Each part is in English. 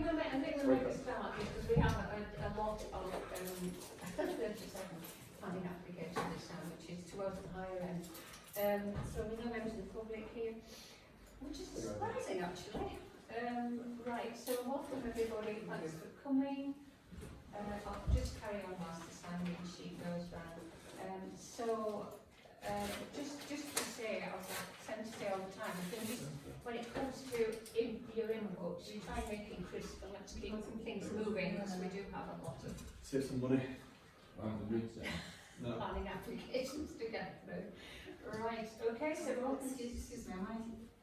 think we'll make a start because we have a lot of 37 planning applications this time, which is towards the higher end. So we know members of the public here, which is surprising actually. Right, so welcome everybody, thanks for coming. I'll just carry on whilst the sign-in sheet goes round. Just to say, as I tend to say all the time, I think just when it comes to your input, you try and make it crisp and let's keep things moving, because we do have a lot of Save some money. planning applications to get through. Right, okay, so Excuse me, am I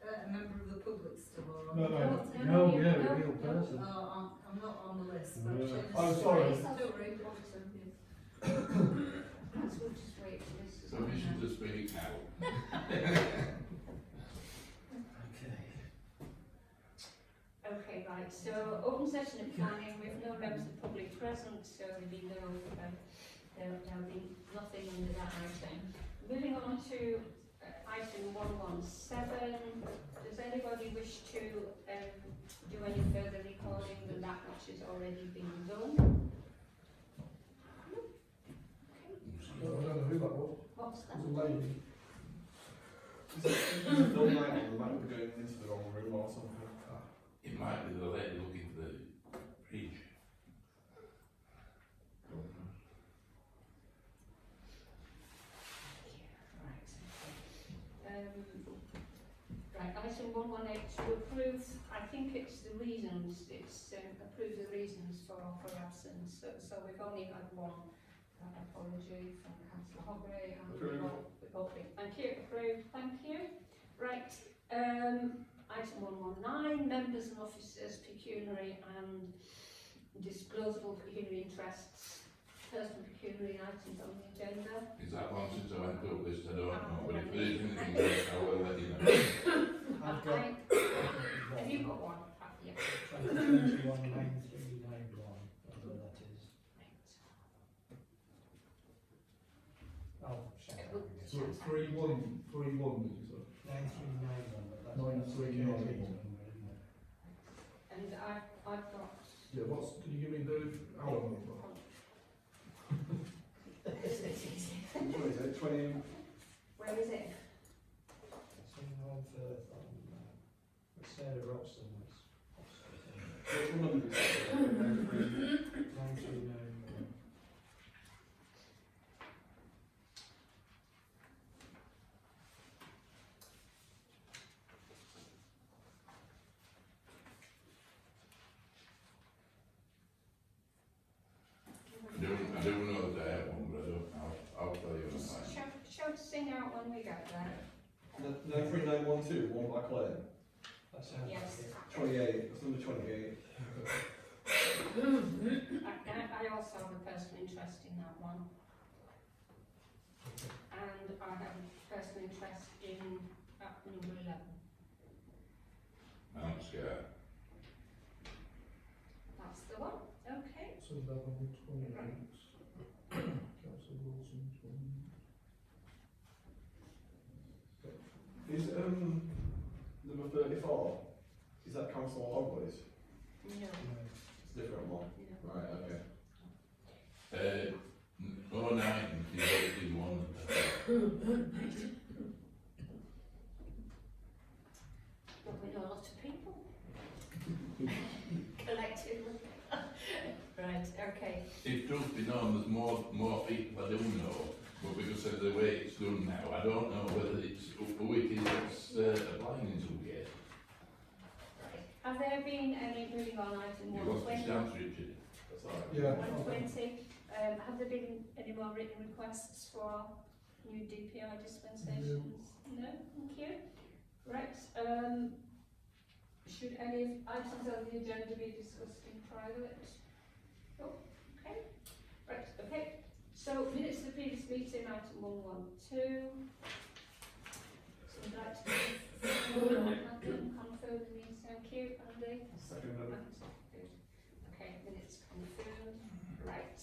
a member of the public still or? No, yeah, a real person. Oh, I'm not on the list, but Yeah. I'm Oh, sorry. Don't worry, perhaps we'll just wait for this. Permission to speak now. Okay, right, so open session of planning with no members of the public present, so there'll be there'll be nothing under that item. Moving on to item 117, does anybody wish to do any further recording than that which has already been done? I don't know who that was. What's that? It was a lady. Is it film night or we might be going into the wrong room or something? It might be the lady looking for the bridge. Right, item 118 to approve, I think it's the reasons, approve the reasons for absence. So we've only had one apology from Councillor Hoggery and thank you, approved, thank you. Right, item 119, members and officers, pecuniary and disclosable pecuniary interests. Personal pecuniary items on the agenda. Is that one since I went up this? I don't know, but if there is anything else, I will let you know. Have you got one? Yeah. 219391, whatever that is. Oh, shut up. So it's 3131, did you say? 9391, but that's 9391. And I've got. Yeah, can you give me the hour number? What is it, 20? Where is it? It's Sarah Roxton. What number is it? 9391. I do know that I have one, but I don't know. I'll tell you Just in a minute. shout sing out when we get there. 93912, one Black Lane. That sounds Yes. like it. 28, that's number 28. I also have a personal interest in that one. And I have a personal interest in number 11. I'm scared. That's the one. Okay. So 1128. Councillor Wilson, 20. Is number 34, is that Councillor Hogways? No. It's a different one. No. Right, okay. 09 is already one. But we know a lot of people. Collectively. Right, okay. If truth be known, there's more people I do know, but because of the way it's done now, I don't know whether it's who it is that's applying into it. Right. Have there been any, moving on item You lost the 120? chance, Richard. That's alright. Yeah. 120. Have there been any more written requests for new DPI dispensations? No, thank you. Right, should any items on the agenda be discussed in private? Oh, okay. Right, okay. So minutes of the previous meeting, item 112. So I'd like to confirm the meeting, thank you, Andy. Second number. Good. Okay, minutes confirmed. Right.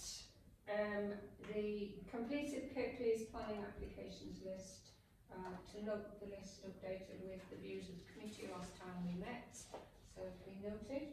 The completed KP's planning applications list, to note the list updated with the views of the committee last time we met, so we noted.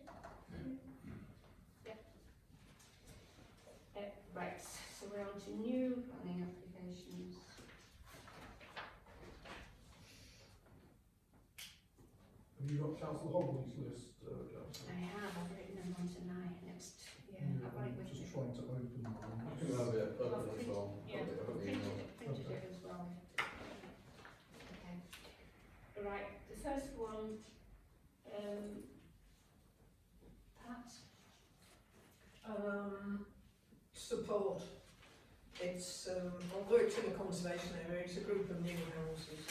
you got Council Hobley's list, Councillor? I have, I've written them on tonight next, I've got it with me. Just trying to open them. I think that'll be a purpose as well. Yeah, I've got the printed email. printed it as well. Okay. Right, the first one, Pat, Support. It's, although it's in a conservation area, it's a group of new houses.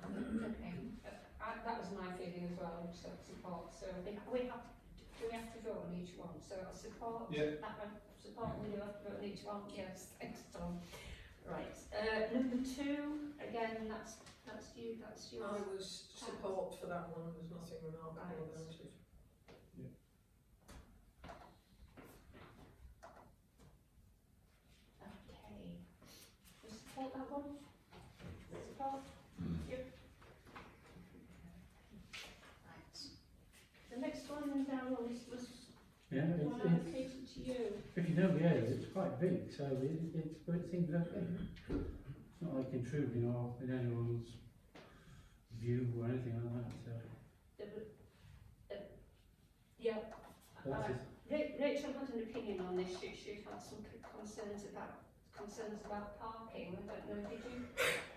okay, that was my feeling as well, so support, so I think we have, do we have to vote on each one? So support, Yeah. that one, support, we do have to vote on each one, yes, thanks Tom. Right, number 2, again, that's you, that's yours. I was support for that one, there's nothing remarkable Right. about it. Okay. You support that one? Support? Mm. Yep. Right. The next one down the list was Yeah, one it's, allocated to you. if you know the area, it's quite big, so but it seems okay. It's not like intruding or in anyone's view or anything like that, so Yeah. that's just, Rachel had an opinion on this. She had some concerns about parking. I don't know, did you?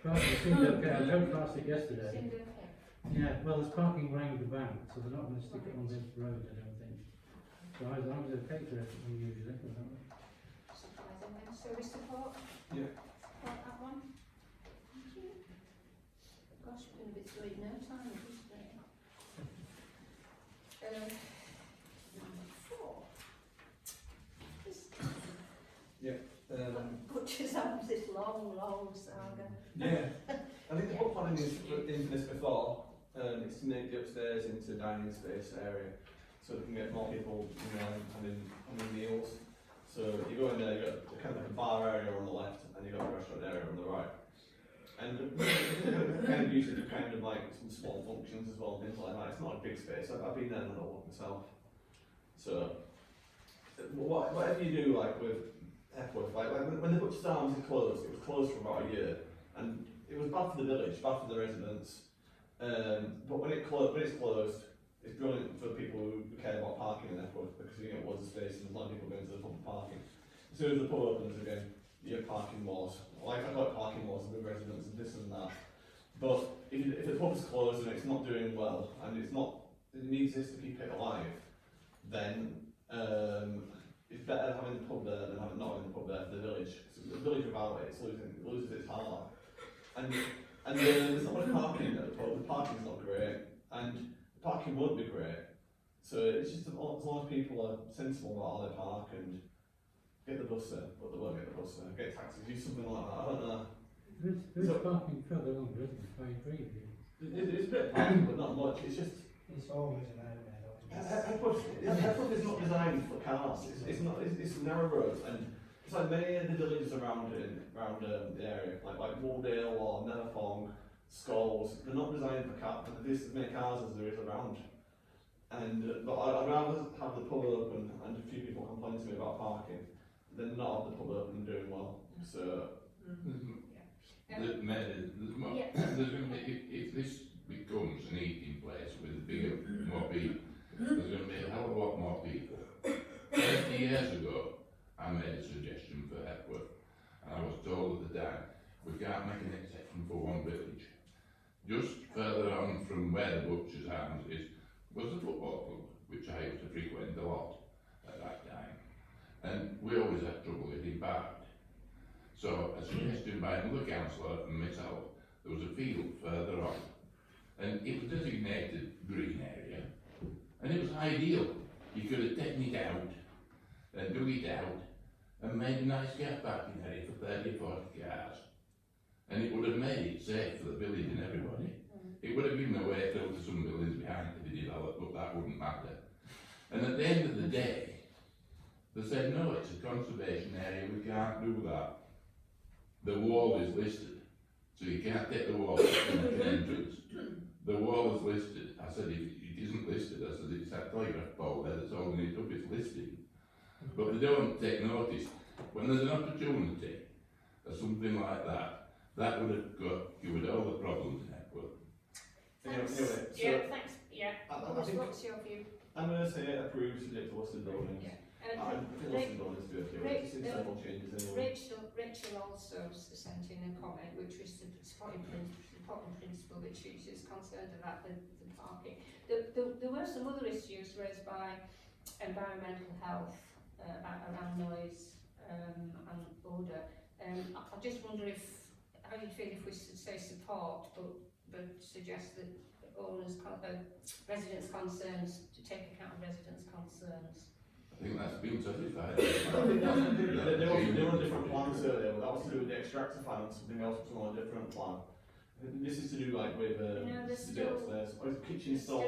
parking seemed okay, I drove past it yesterday. Seemed okay. Yeah, well, there's parking round the bank, so they're not going to stick it on this road, I don't think. So I was okay for it, usually, but Surprisingly. So we support? Yeah. Support that one? Thank you. Gosh, we're going to be through in no time, isn't it? Number 4. Butcher's Arms, this long saga. Yeah, I think the whole planning is in this before, it's to make the upstairs into dining space area, so we can get more people, having meals. So you go in there, you've got kind of like a bar area on the left, and you've got a restaurant area on the right. And kind of use it for kind of like some small functions as well, things like that. It's not a big space, I've been there and done all myself. So, whatever you do, like with Epworth, like when the Butcher's Arms is closed, it was closed for about a year, and it was bad for the village, bad for the residents. But when it's closed, it's brilliant for people who care about parking in Epworth, because you get loads of space and there's a lot of people going to the pub for parking. As soon as the pub opens again, you have parking laws. Like I've got parking laws with residents and this and that. But if the pub's closed and it's not doing well, and it needs this to keep it alive, then it's better having the pub there than not having the pub there for the village. So the village without it, it loses its heart. And there's not much parking at the pub, the parking's not great, and the parking won't be great. So it's just as long as people are sensible about how they park and get the bus there, but they won't get the bus there, get taxis, do something like that, I don't know. there is parking further on, isn't it? I agree with you. It's a bit of parking, but not much, it's just... It's always an nightmare, though. Epworth is not designed for cars. It's narrow roads, and it's like many of the villages around the area, like Waldale or Netherfong, Skulls. They're not designed for cars. There's as many cars as there is around. And but I'd rather have the pub open, and a few people complain to me about parking, than not have the pub open and doing well. So. There's going to be, if this becomes an eating place with more people, there's going to be a hell of a lot more people. 30 years ago, I made a suggestion for Epworth, and I was told at the time, we can't make an exception for one village. Just further on from where the Butcher's Arms is, was the football club, which I used to frequent a lot at that time. And we always had trouble getting parked. So a suggestion by another councillor and myself, there was a field further on, and it was designated green area, and it was ideal. You could have taken it out, and dug it out, and made a nice car parking area for 30 or 40 cars. And it would have made it safe for the village and everybody. It would have given away through to some buildings behind to be developed, but that wouldn't matter. And at the end of the day, they said, no, it's a conservation area, we can't do that. The wall is listed, so you can't take the wall to an entrance. The wall is listed. I said, if it isn't listed, I said, it's that telegraph pole there that's holding it up, it's listed. But they don't take notice. When there's an opportunity, or something like that, that would have cured all the problems in Epworth. Thanks. Anyway, so Yeah, thanks, yeah. I think What's your view? I'm going to say approve subject to listed buildings. Yeah. I think listed buildings do okay. It's in several changes anyway. Rachel also sent in a comment which was the supporting principle which she was concerned about the parking. There were some other issues raised by environmental health around noise and odour. I just wonder how you feel if we say support but suggest that owners, residents' concerns, to take account of residents' concerns. I think that's been satisfied. They're on a different plan earlier, but that was to do with the extractor fan and something else was on a different plan. This is to do like with they're the still- upstairs, or the kitchen stall.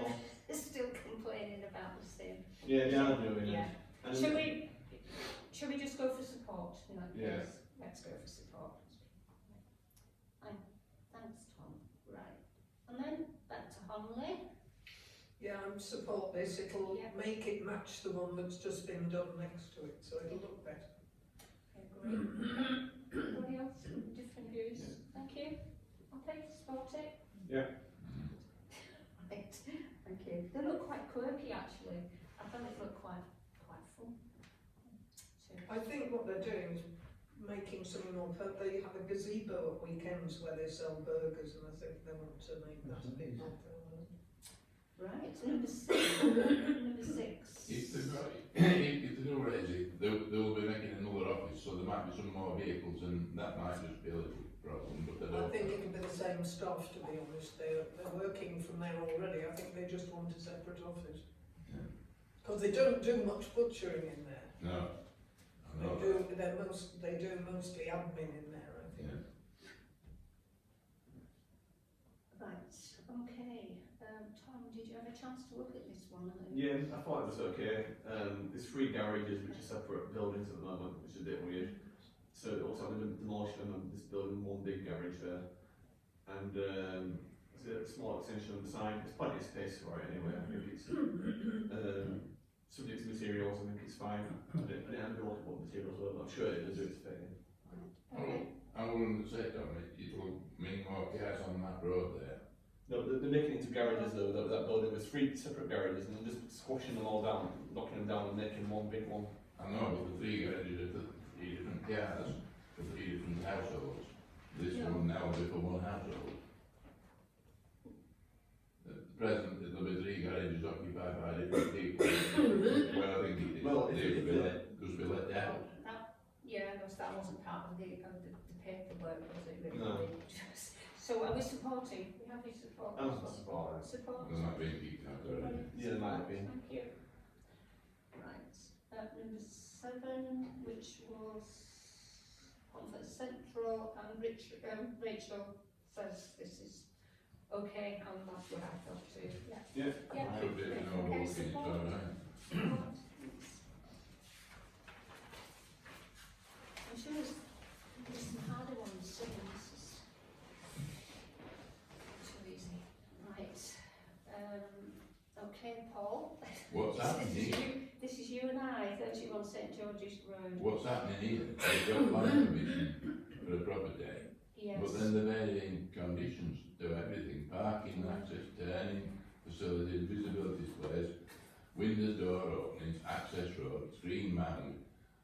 They're still complaining about the same. Yeah, they are doing it. Yeah. And Shall we just go for support in that Yeah. case? Let's go for support. Thanks, Tom. Right. And then back to Homley. Yeah, I'm support this, it'll Yeah. make it match the one that's just been done next to it, so it'll look better. Okay, great. Anybody else with different views? Yeah. Thank you. Okay, support it. Yeah. Right. Thank you. They look quite quirky actually. I thought it looked quite fun. So, I think what they're doing is making something more, they have a gazebo at weekends where they sell burgers, and I think they want to make that a bit more permanent. right, number 6. Number 6. If they do raise it, they'll be making another office, so there might be some more vehicles, and that might just be a little problem, but they I don't. think it'll be the same staff, to be honest, they're working from there already, I think they just want a separate office. Yeah. Because they don't do much butchering in there. No. I know. They do mostly admin in there, I think. Yeah. Right, okay. Tom, did you have a chance to look at this one? Yeah, I thought it was okay. There's 3 garages which are separate buildings at the moment, which is a bit weird. So it also they've demolished them and just building one big garage there. And there's a small extension on the side. There's plenty of space for it anyway. I think it's subject to materials, I think it's fine. I didn't have to look at what materials were, but I'm sure it does do its thing. Okay. I wouldn't say, Tom, it'll mean more cars on that road there. No, they're making it into garages though, that building. There's 3 separate garages and they're just squashing them all down, knocking them down and making one big one. I know, but the 3 garages are for 3 different cars, for 3 different households. This Yeah. one now will be for one household. At present, there'll be 3 garages occupied by different people. Well, I think it is. Well, They if will be let, because we let out. Yeah, because that wasn't part of the paperwork, was it? Really? No. So are we supporting? We have your support? I was support. Support. There might be kicked out already. Yeah, there might have been. Thank you. Right, number 7, which was Comfort Central, and Rachel says this is okay, and that's what I thought too. Yeah. Yeah. Yeah. Should be, Okay, no, walking, so, support. right. Support, thanks. I'm sure there's some harder ones soon. This is too easy. Right. Okay, Paul. What's happening here? This is you and I, 31 St George's Road. What's happening here? They've got planning permission for a property, Yes. but then they're varying conditions to everything, parking, access, turning, facilities, visibility displays, windows, door openings, access roads, green mound,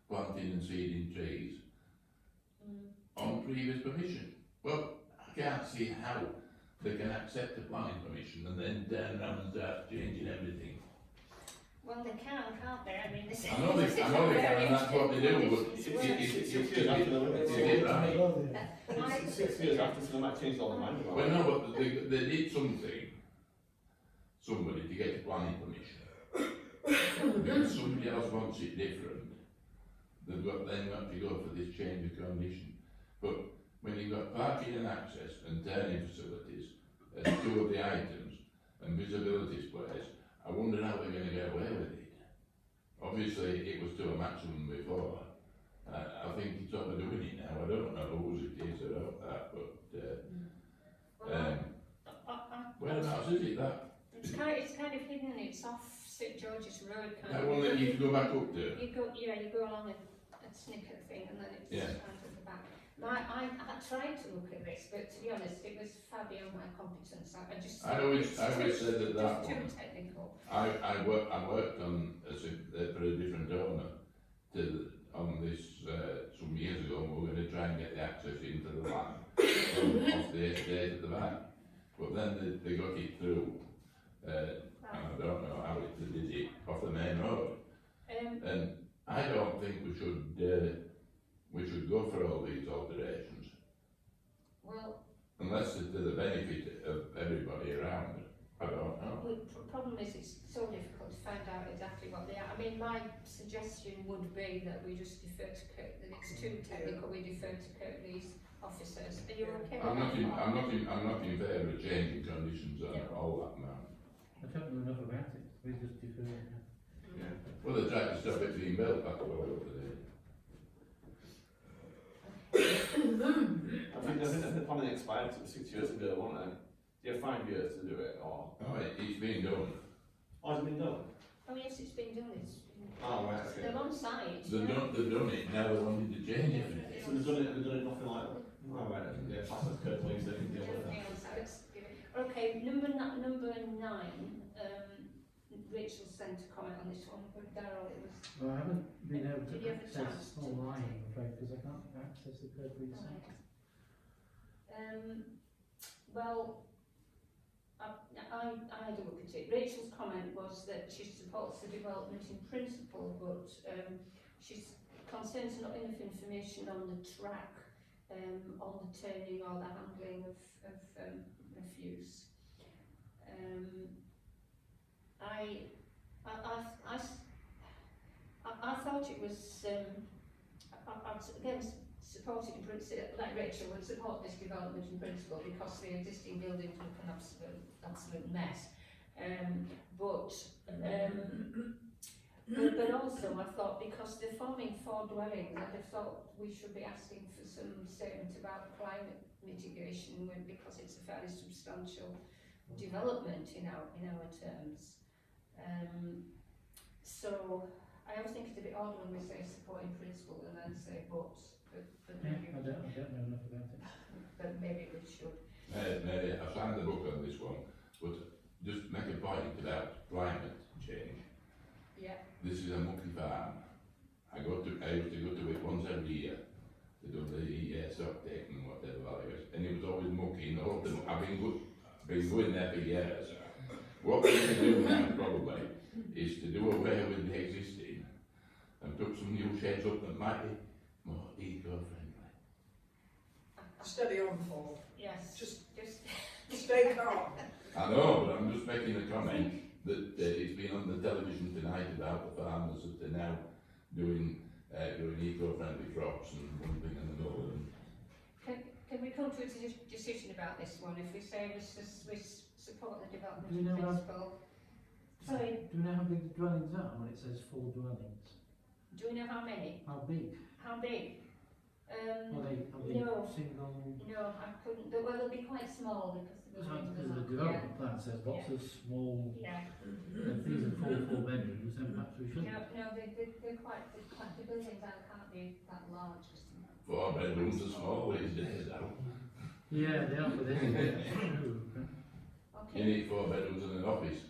planting and seeding trees, Mm. on previous permission. Well, I can't see how they can accept the planning permission and then turn around and start changing everything. Well, they can't they? I mean, this I know they can, and that's what they do, but It's 6 years after the limit. is it right? It's 6 years after, so they might change all the mind about Well, it. no, but they did somebody to get a planning permission. Because somebody else wants it different, they've got then got to go for this change of condition. But when you've got parking and access and turning facilities as 2 of the items, and visibility displays, I wonder how they're going to get away with it. Obviously, it was to a maximum before. I think it's what they're doing it now. I don't know whose it is about that, but whereabouts is it that? It's kind of hidden. It's off St George's Road. That one that you can go back up to? You go along a snicker thing, and then it's Yeah. kind of the back. I tried to look at this, but to be honest, it was far beyond my competence. I just I always said that that it's too one. technical. I worked on as if for a different owner on this some years ago, and we were going to try and get the access into the land off the estate at the back. But then they got it through, and I don't know how they did it off the main road. And I don't think we should go for all these alterations Well, unless it's to the benefit of everybody around. I don't know. the problem is it's so difficult to find out exactly what they are. I mean, my suggestion would be that we just defer to Kirk, that it's too technical, we defer to Kirk these officers. Are you okay with I'm not that? in favour of changing conditions on all that now. I don't know enough about it, we just defer it. Yeah. Well, they tried to stop it being built, that's what I wanted to do. I think the planning expired 6 years ago, wasn't it? Do you have 5 years to do it, or? No, it's been done. Oh, has it been done? Oh yes, it's been done, it's been, Oh, right, okay. they're on site. They've done it, now they wanted to change it. So they've done it nothing like that? Oh, right, yeah, that's Kirk Williams, they can deal with that. Definitely on site. Let's give it- Okay, number 9, Rachel sent a comment on this one, but Darryl, it was, Well, I haven't been able Did to you have a chance access to- online, I'm afraid, because I can't access the Kirklees site. well, I had a look at it. Rachel's comment was that she supports the development in principle, but she's concerned there's not enough information on the track, on the turning or the handling of refuse. I thought it was, I'd again support it in principle, like Rachel would support this development in principle because the existing buildings look an absolute mess. But also I thought because they're forming 4 dwellings, I'd have thought we should be asking for some statement about climate mitigation because it's a fairly substantial development in our terms. So I always think it's a bit odd when we say support in principle and then say but Yeah, maybe, I don't know enough about it. but maybe we should. Maybe I signed the book on this one, but just make a point about climate change. Yeah. This is a mucky farm. I used to go to it once every year to do the stock taking and whatever it was, and it was always mucky and the whole thing. I've been going there for years. What we can do now probably is to do away with the existing and put some new sheds up that might be more eco-friendly. Steady on, Paul. Yes. Just Just stay calm. I know, but I'm just making a comment that it's been on the television tonight about the farmers that they're now doing eco-friendly crops and one thing and another. Can we come to a decision about this one? If we say we support the development Do you know in how- principle. Sorry, Do you know how big the dwellings are when it says 4 dwellings? do we know how many? How big? How big? Are they no. single? No, I couldn't. Well, they'll be quite small because the buildings Because are the development plan says lots of small, Yeah. if these are 4 bedrooms, then perhaps we should. No, they're quite. The buildings can't be that large. 4 bedrooms are small these days now. Yeah, they are, but they're true. You Okay. need 4 bedrooms and an office.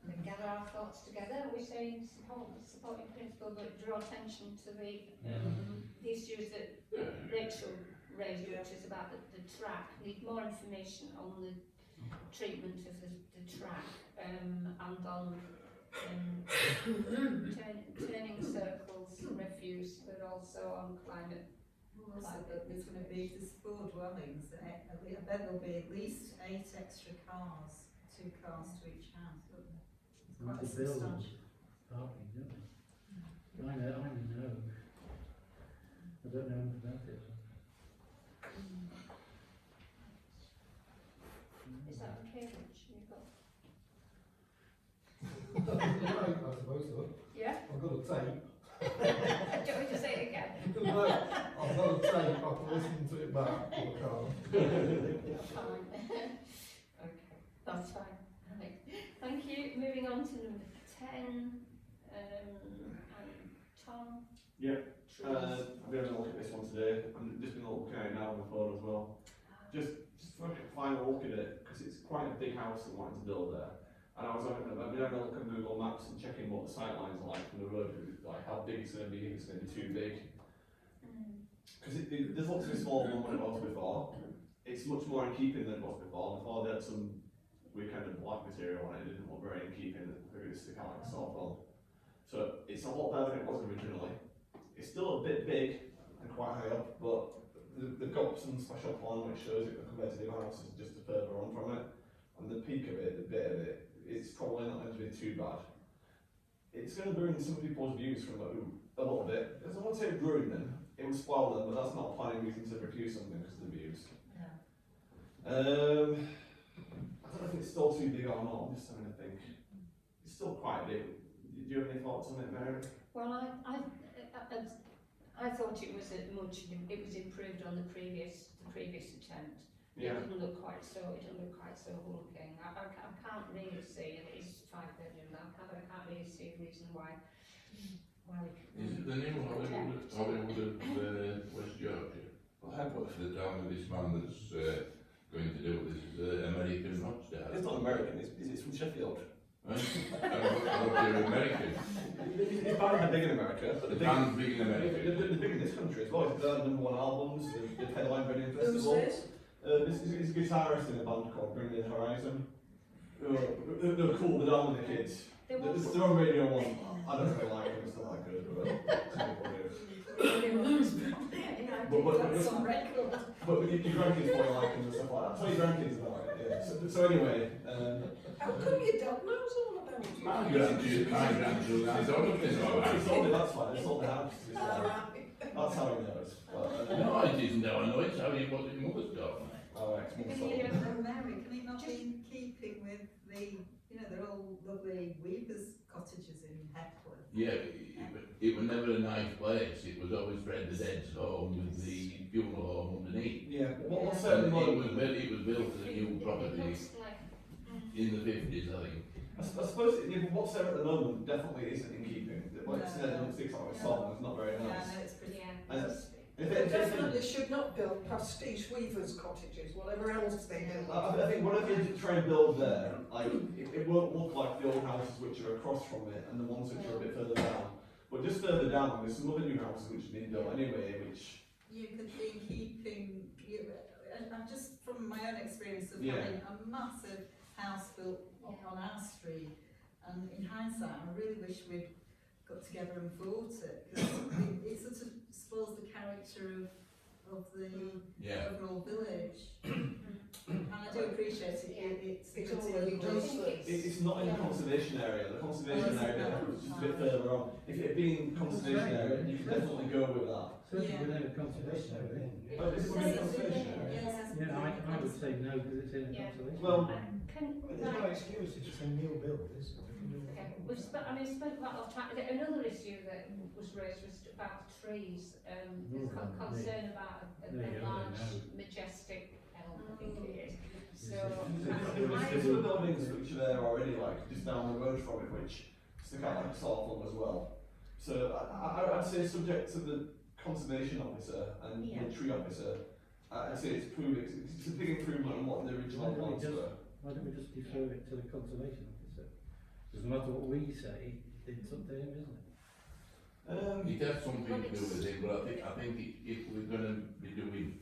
Then gather our thoughts together. We're saying support in principle, but draw attention to the issues that Rachel raised, which is about the track. Need more information on the treatment of the track and on turning circles, refuse, but also on climate. Also, that there's going to be, there's 4 dwellings, I bet there'll be at least 8 extra cars, 2 cars to each house, won't there? It's quite a To build substantial. parking, don't they? I know. I don't know enough about it. Is that okay, Rich? You've got... I suppose so. Yeah? I've got a tape. Do you want me to say it again? No, I've got a tape, I can listen to it back, but I can't. Fine. Okay, that's fine. Right. Thank you. Moving on to number 10, and Tom? Yeah. Trees. I've been having a look at this one today, and just been looking at it now on the phone as well. Just for a final look at it, because it's quite a big house that wanted to build there. And I've been having a look at Google Maps and checking what the sight lines are like from the road, like how big it's going to be, if it's going to be too big. Because this looks a bit smaller than what it was before. It's much more in keeping than it was before. Before they had some weird kind of black material on it, it didn't look very in keeping, it would stick out like a sore thumb. So it's a lot better than it was originally. It's still a bit big and quite high up, but they've got some special plan which shows it compared to the other houses just further on from it. And the peak of it, the bit of it, it's probably not going to be too bad. It's going to ruin some people's views from it a little bit. I don't want to say ruin them, it will spoil them, but that's not a planning reason to refuse something because of the views. Yeah. I don't know if it's still too big or not, I'm just having to think. It's still quite big. Do you have any thoughts on it, Mary? Well, I thought it was improved on the previous attempt. Yeah. It didn't look quite so hulking. I can't really see, and it is 5 bedroom, I can't really see a reason why we Is it the new Hollywood of West Yorkshire? Well, Hepworth. The town of this man that's going to do this is American Rockstar. It's not American, it's from Sheffield. Right? I thought they were American. It's band big in America, but The band's big in America. they're big in this country as well. It's their #1 albums, they've headlined Reading Who's Festival. this? This is a guitarist in a band called Bring Me the Horizon. They're cool, they're down with the kids. There was- They're on Radio 1. I don't really like them, it's not that good, but some people do. That's on record. But your grandkids probably like them and stuff like that. Tell your grandkids about it, yeah. So anyway, How come your dad knows all about it? My grandchildren, I don't know if it's all it's right. all that's fine, it's all the house. That's how he knows. But, No, it isn't how I know, it's how he was in mother's daughter. alright, it's more Can you, solid. Mary, can it not be in keeping with the, they're all lovely weavers' cottages in Hepworth? Yeah, it was never a nice place, it was always Fred the Dead's home with the funeral home underneath. Yeah, what's And certainly it more. was built as a new property looks like, in the 50s, I think. I suppose what's there at the moment definitely isn't in keeping. What it's there doesn't stick out with salt, it's not very Yeah, nice. I know it's pretty. yeah. And it's- If They it, definitely should not build pastiche weavers' cottages, whatever else they build. I think whatever you try and build there, like it won't look like the old houses which are across from it and the ones which are a bit further down. But just further down, there's some other new houses which have been built anyway, which You could be keeping, and just from my own experience of Yeah. having a massive house built on our street, and in hindsight, I really wish we'd got together and bought it, because it sort of spoils the character of the Yeah. overall village. And I do appreciate it's It continuing. already does this. it's not in the conservation area. The conservation area is just a bit further on. If it had been conservation area, you could definitely go with that. Certainly Yeah. within a conservation area. Oh, is it within conservation area? Yes. Yeah, I would say no, because it's in a Yeah. conservation. Well, area. Can, There's no right, excuse, it's just a new build, isn't it? okay, we've spent quite a lot of time, another issue that was raised was about trees, concern about There you a go, large, no. majestic elm, I think it is. So, There's some buildings which are there already, like just down the road from it, which stick out like a sore thumb as well. So I'd say subject to the conservation officer and Yeah. the tree officer, I'd say it's a big improvement on what the original Why don't we plans just- were. Why don't we just defer it to the conservation officer? Doesn't matter what we say, it's up to him, isn't it? It has something to do with it, but I think if we're going to be doing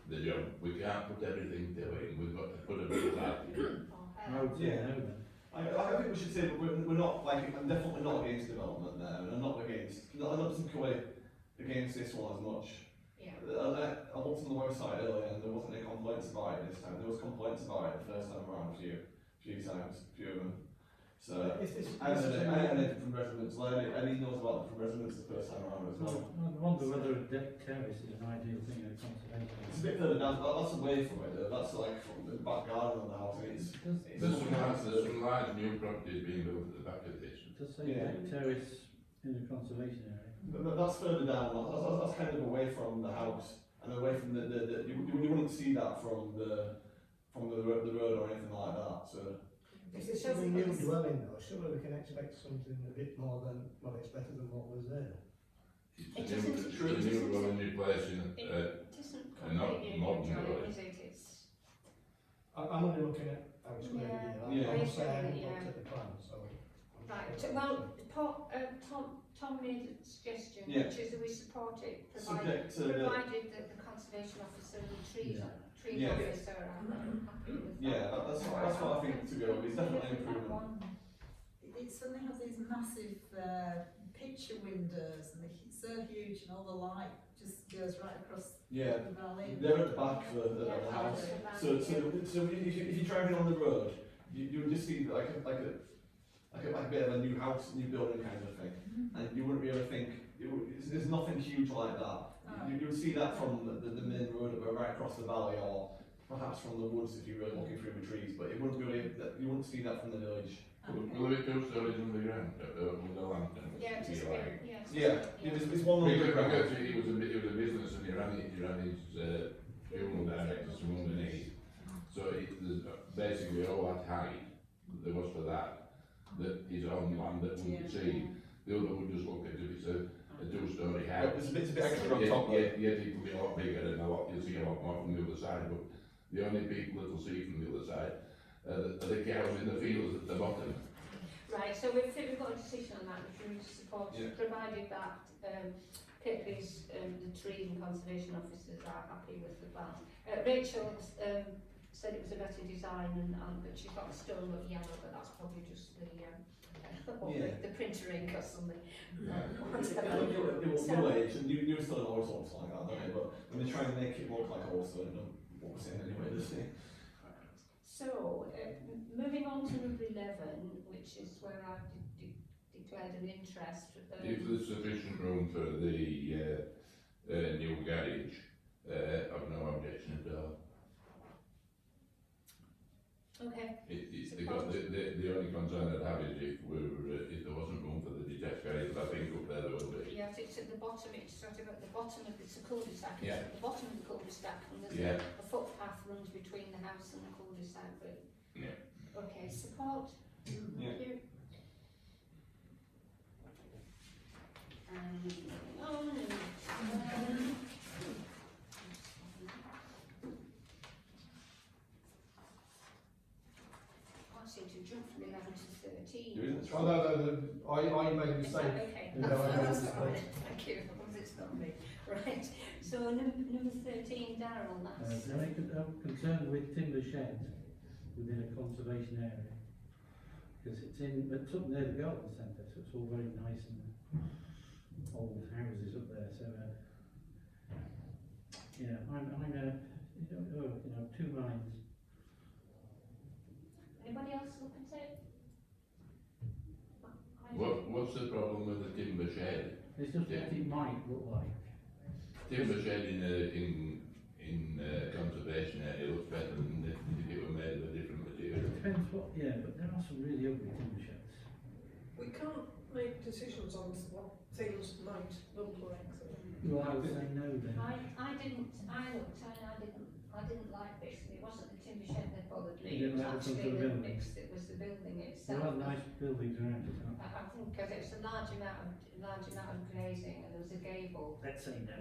the job, we can't put everything to it, we've got to put a bit of that in. I would say Yeah. no then. I think we should say that we're not like, I'm definitely not against development there, and I'm not particularly against this one as much. yeah. I looked on the website earlier and there wasn't any complaints about it this time. There was complaints about it the first time around a few times, a few of them. So I had it from residents, Eddie knows about it from residents the first time around as well. I wonder whether a deck terrace is an ideal thing in a conservation It's a area. bit further down, that's away from it though, that's like from the back garden of the house. It's There's some large new properties being built at the back of this. Just say Yeah. deck terrace in a conservation area. But that's further down, that's kind of away from the house and away from you wouldn't see that from the road or anything like that, so. If it's a new dwelling though, surely we can expect something a bit more than, well, it's better than what was there. It's It a new, isn't- it's a new dwelling replacing, It isn't not completely a new modern dwelling, dwelling. is it? It's, I'm only looking at how it's going to be. Yeah. I must say I haven't Yeah. looked at the plan, so. right, well, Tom made a suggestion, Yeah. which is that we support it, Subject to the, provided that the conservation officer and the tree Yeah. officer are happy with that. yeah, that's what I think to go with. It's definitely an improvement. It suddenly has these massive picture windows and they're so huge and all the light just goes right across Yeah, the valley. they're at the back of the Yeah, house. yeah. So if you're driving on the road, you would just see like a bit of a new house, new building kind of thing, and you wouldn't really think there's nothing huge like that. You would see that from the main road right across the valley, or perhaps from the woods if you're really looking through the trees. But it wouldn't really, you wouldn't see that from the village. will it be 2 stories underground, with the lantern? Yeah, if just, you like? Yeah, it's one Because underground. it was a business and he ran his funeral directors from underneath. So there's basically all that height that there was for that is on land that wouldn't be seen. The other would just look as if it's a 2-story house. There's a bit extra on top there. Yet it will be a lot bigger and you'll see a lot more from the other side, but the only people that will see from the other side are the cows in the fields at the bottom. Right, so we've got a decision on that, which we support, Yeah. provided that Kirklees, the tree and conservation officers are happy with the plans. Rachel said it was a better design, but she's got the stone look yellow, but that's probably just the printer ink or something. New age, and new stone always looks like that, don't it? But when they try and make it look like old stone, what we're saying anyway, doesn't it? So, moving on to number 11, which is where I've declared an interest. If there's sufficient room for the new garage, I've no objection at all. Okay, The only concern I'd have is if there wasn't room for the detached garage, I think up there there will be. yes, it's at the bottom, it's sort of at the bottom of it's a cul-de-sac, it's Yeah. at the bottom of the cul-de-sac, and there's Yeah. a footpath runs between the house and the cul-de-sac, but. Yeah. Okay, support. Yeah. Thank you. I seem to jump from 11 to 13. There isn't. Oh, no, I made a Is that mistake. okay? Yeah, I made a That's mistake. all right. Thank you, because it's not me. Right, so number 13, Darryl, that's. I'm concerned with timber sheds within a conservation area. Because it's up near the garden centre, so it's all very nice and old houses up there, so, I'm 2 minds. Anybody else look at it? What's the problem with the timber shed? It's just what it might look like. Timber shed in conservation area looks better than if it were made of a different material. Depends what, but there are some really ugly timber sheds. We can't make decisions on what things might look like. Well, I would say no then. I didn't like this, and it wasn't the timber shed that bothered me, You it was didn't like the actually the building? mix, it was the building There itself. are nice buildings around it, aren't I think because it's a large amount of glazing, and there was a gable. there? Let's say no.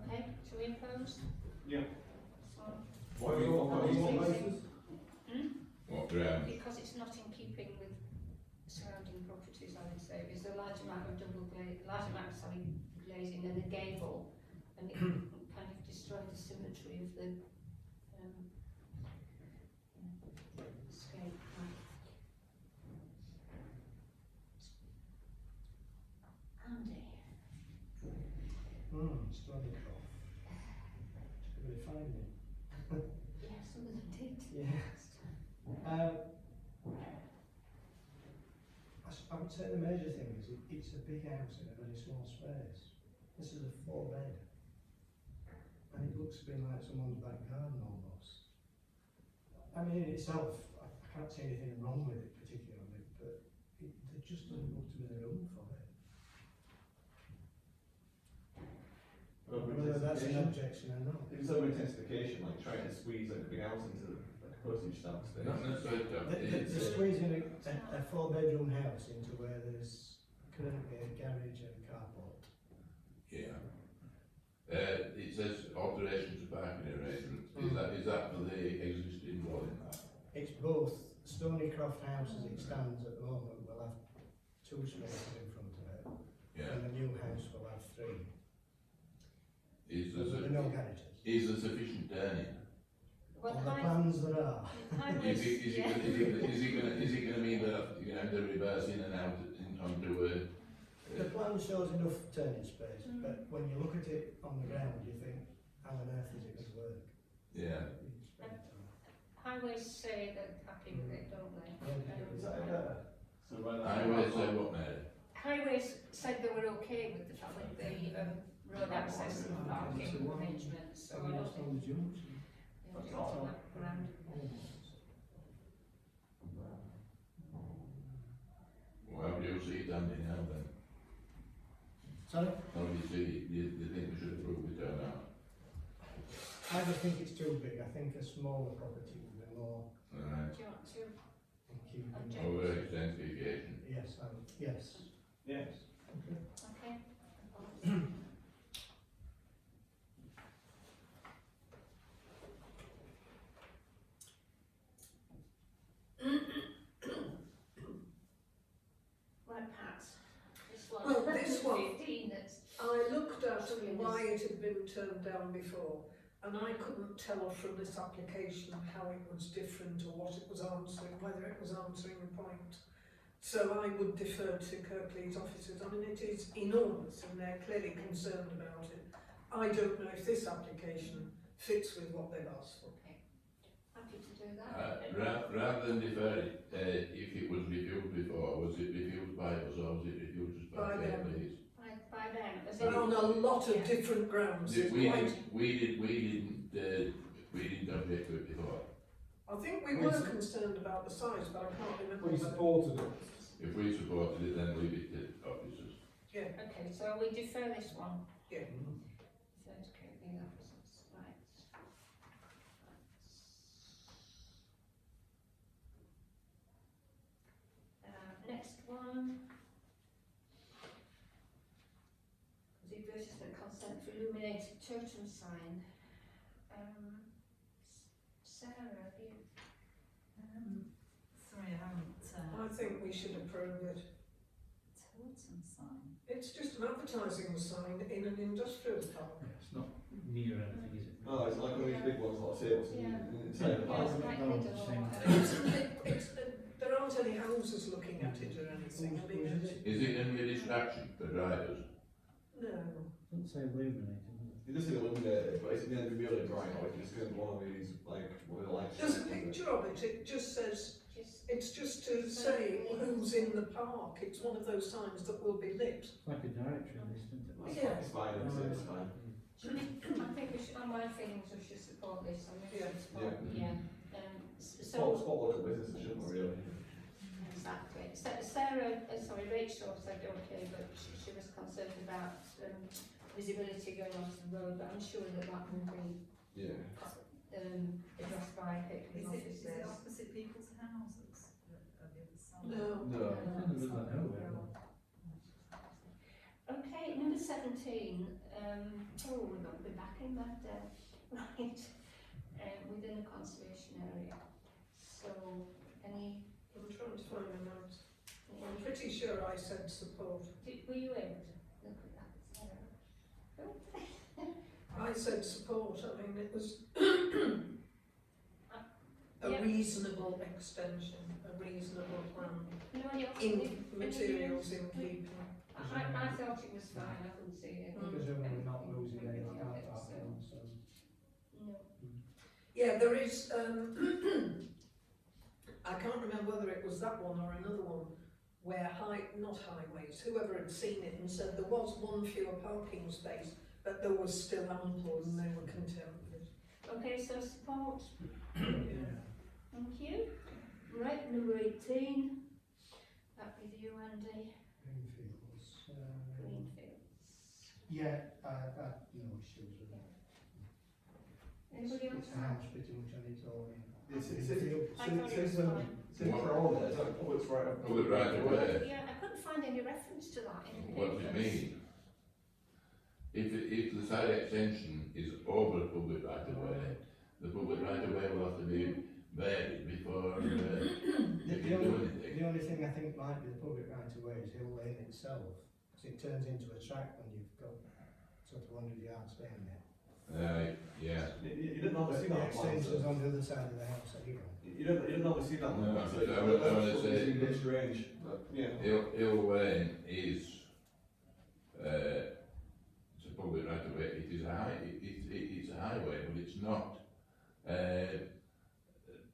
Okay, shall we impose? Yeah. So, What have you got? What ground? because it's not in keeping with surrounding properties, I would say, there's a large amount of glazing and a gable, and it kind of destroyed the symmetry of the scape. Andy. Stomach off. Really finding. Yeah, some of them did. Yeah. I would say the major thing is it's a big house in a very small space. This is a 4-bed. And it looks a bit like someone's back garden almost. I mean, in itself, I can't see anything wrong with it particularly, but there just doesn't look to be the room for it. Whether that's an objection or not. If it's over intensification, like trying to squeeze like a big house into like a postage stamp space. Not necessarily, They're squeezing a 4-bedroom house into where there's currently a garage and a carport. Yeah. It says alteration to parking arrangements. Is that for the existing dwelling? It's both. Stonycroft House as it stands at the moment will have 2 spaces in front of it, Yeah. and the new house will have 3. Is There there, are no garages. is there sufficient turning? Well, On the high, plans there are. highways, Is yeah. it gonna mean that you're gonna have to reverse in and out onto The plan shows enough turning space, but when you look at it on the ground, you think, how on earth is it going to work? yeah. Highways say they're happy with it, don't they? Is that better? So right now. I always say what, Mary? Highways said they were okay with the fact with the road access and parking arrangements, so I don't think they'll get on that ground. Well, how do you see it ending now then? Sorry? How do you see it? Do you think we should approve it or not? I don't think it's too big. I think a smaller property would be more Right. Do you want to? in keeping. Object. Over extensification. Yes, yes. Yes. Okay. Right, Pat, this one. Well, this one- 15, that's, I looked at why it had been turned down before, and I couldn't tell from this application how it was different or what it was answering, whether it was answering a point. So I would defer to Kirklees officers. I mean, it is enormous and they're clearly concerned about it. I don't know if this application fits with what they've asked for. okay. Happy to do that. Rather than defer it, if it was refused before, was it refused by us or was it refused just By by them. Kirklees? By them, as But in- on a lot of Yeah. different grounds. It's We quite- didn't object to it before. I think we were concerned about the size, but I can't remember. We whether- supported it. If we supported it, then leave it to officers. Okay, so we defer this one. Yeah. Defer to Kirklees officers, right. Next one. The advertisement consent for illuminated totem sign. Sarah, have you? Sorry, I haven't, I think we should approve it. totem sign. It's just an advertising sign in an industrial park. It's not near anything, is it? Oh, it's like one of these big ones, like tables inside the Yeah, park. it's like no, Lidl or same. whatever. There aren't any houses looking at it or anything. I mean, Is it going to be a distraction for drivers? no. Doesn't say illuminated, does it? It does say illuminated, but it's going to be really bright, like it's going to be one of these, like, with the lights. There's a picture of it. It just says, Just, it's just to say who's in the park. It's one of those signs that will be lit. It's like a directory list, isn't it? It's fine, it's fine. I think we should, on my feelings, we should support this, I mean, we should support, Yeah. So, Spot local businesses, shouldn't we, really? exactly. Sarah, sorry, Rachel said okay, but she was concerned about visibility going onto the road, but I'm sure that that will be Yeah. addressed by Kirklees Is it officers. opposite people's houses at the other side? No. No. It's in the middle of nowhere. Okay, number 17, oh, we're not be back in that, right, within the conservation area. So, any, I'm trying to find a note. I'm any pretty sure I said support. were you able to look at that, Sarah? Oh. I said support. I mean, it was a Yeah. reasonable extension, a reasonable plan. Nobody else? In materials in keeping. I thought it was fine, I couldn't see it. Presumably we're not losing any Anything of car it, parking so, on, so. no. Yeah, there is, I can't remember whether it was that one or another one, where not highways, whoever had seen it and said there was one fewer parking space, but there was still ample and they were content with it. Okay, so support, Yeah. thank you. Right, number 18, that with you, Andy, Greenfields. Greenfields. Yeah, I no issues with it. Anybody else? It's a house pretty much on its own. It's, I thought it was fine. Since we're on there, it's like public's right up. Public right of way. Yeah, I couldn't find any reference to that in the What does it papers. mean? if the side extension is over the public right of way, the public right of way will have to be varied before you can do anything. The only thing I think might be the public right of way is Hill Lane itself, because it turns into a track when you've got sort of 100 yards down there. Yeah. You don't normally see The that on plans. extension's on the other side of the house anyway. You don't normally see that on No, plans. but I would say- It's a bit strange, but, yeah. Hill Lane is, it's a public right of way, it is it's a highway, but it's not, a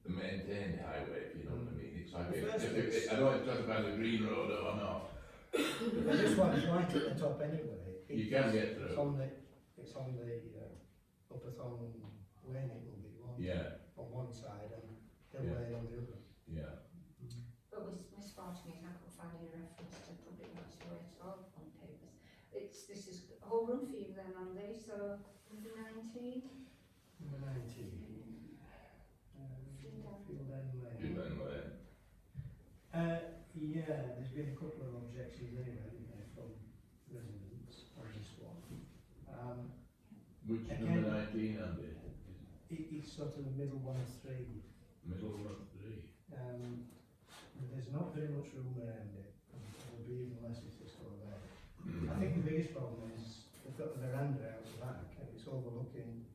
maintained highway, if you know what I mean, it's like, The first I don't know if it's about a green road or not, But this one's right at the top anyway. you can get It's through, on the Upper Thorn Lane it will be yeah, on one side and Hill Yeah. Lane on the other. yeah. But with Miss Barton, I couldn't find any reference to public rights of way at all on papers. This is a whole run for you then, Andy, so number 19. Number 19. Field End Lane. Hill Lane. Yeah, there's been a couple of objections anyway, haven't there, from residents on this one. Which Again- number 19, Andy? It's sort of the middle one of three. Middle of 3. There's not very much room around it, and there'll be even less if it's still there. Mm. I think the biggest problem is they've got the veranda out the back, and it's overlooking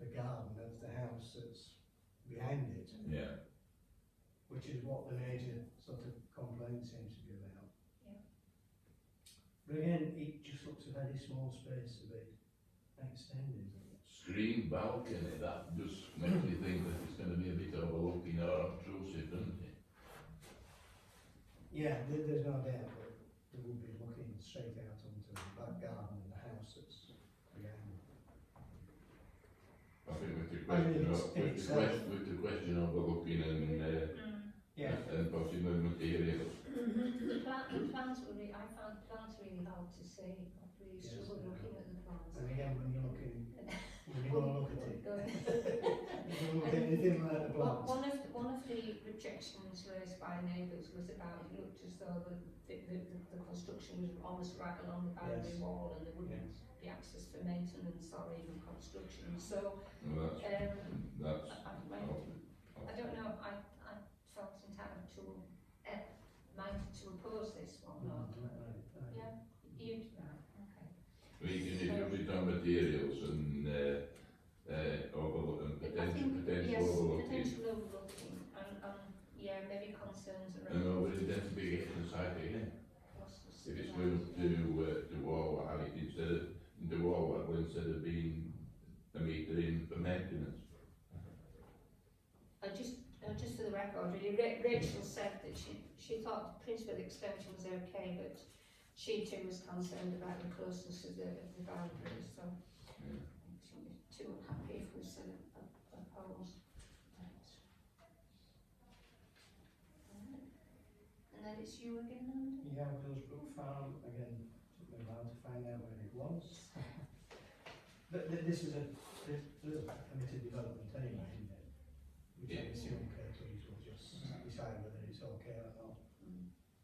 the garden of the house that's behind it, Yeah, which is what the major sort of complaint seems to be about. Yeah. But again, it just looks a very small space to be extended. screen balcony, that just makes me think that it's gonna be a bit overlooking or obtrusive, doesn't it? Yeah, there's no doubt that they will be looking straight out onto the back garden and the house that's behind. I think with the I mean, question, it's in itself. with the question overlooking Yeah. and possible materials. The plans were I found the plans really hard to see. I really Yes, struggled they are. looking at the plans. And again, when you're looking, when you go and look at it, Go ahead. you don't look at anything like the Well, plans. one of the objections raised by neighbours was about it looked as though the construction was almost right along the boundary Yes. wall and there wouldn't be access for maintenance or even construction. So Well, that's, I don't know. I felt entitled to minded to oppose this one. Or, yeah, you okay. we can improve it on materials and overlook and potential overlooking. Potential overlooking and yeah, maybe concerns And around. over identification of site again. costs If it's and moved to wall height instead of, the wall level instead of being a metre in for maintenance. just for the record, really, Rachel said that she thought the principal extension was okay, but she too was concerned about the closeness of the boundaries, so Yeah. she was too unhappy if we said opposed. And then it's you again, Andy? Yeah, Willsbrook Farm, again, took me a while to find out where it was. But this is a permitted development anyway, isn't it? Which I assume Kirklees will just decide whether it's okay or not.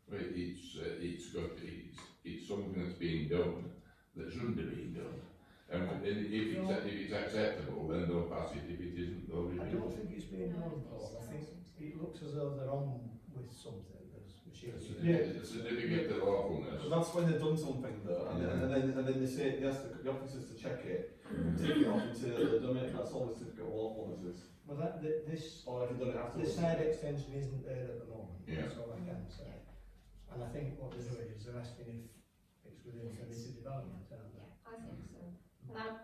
Well, it's something that's being done that shouldn't be being done. And if it's acceptable, then they'll pass it. If it isn't, they'll I review don't it. think it's being done, Paul. I think it looks as though they're on with something, there's machinery. Yeah. A certificate of lawfulness. So that's when they've done something though, and then they say, they ask the officers to check it, take it off until they've done it, that's all the certificate of lawfulness is. Well, this Or if they've done it afterwards. side extension isn't there at the moment, Yeah. that's all I can say. And I think what they're doing is they're asking if it's within permitted development, aren't they? Yeah, I think so. And I'm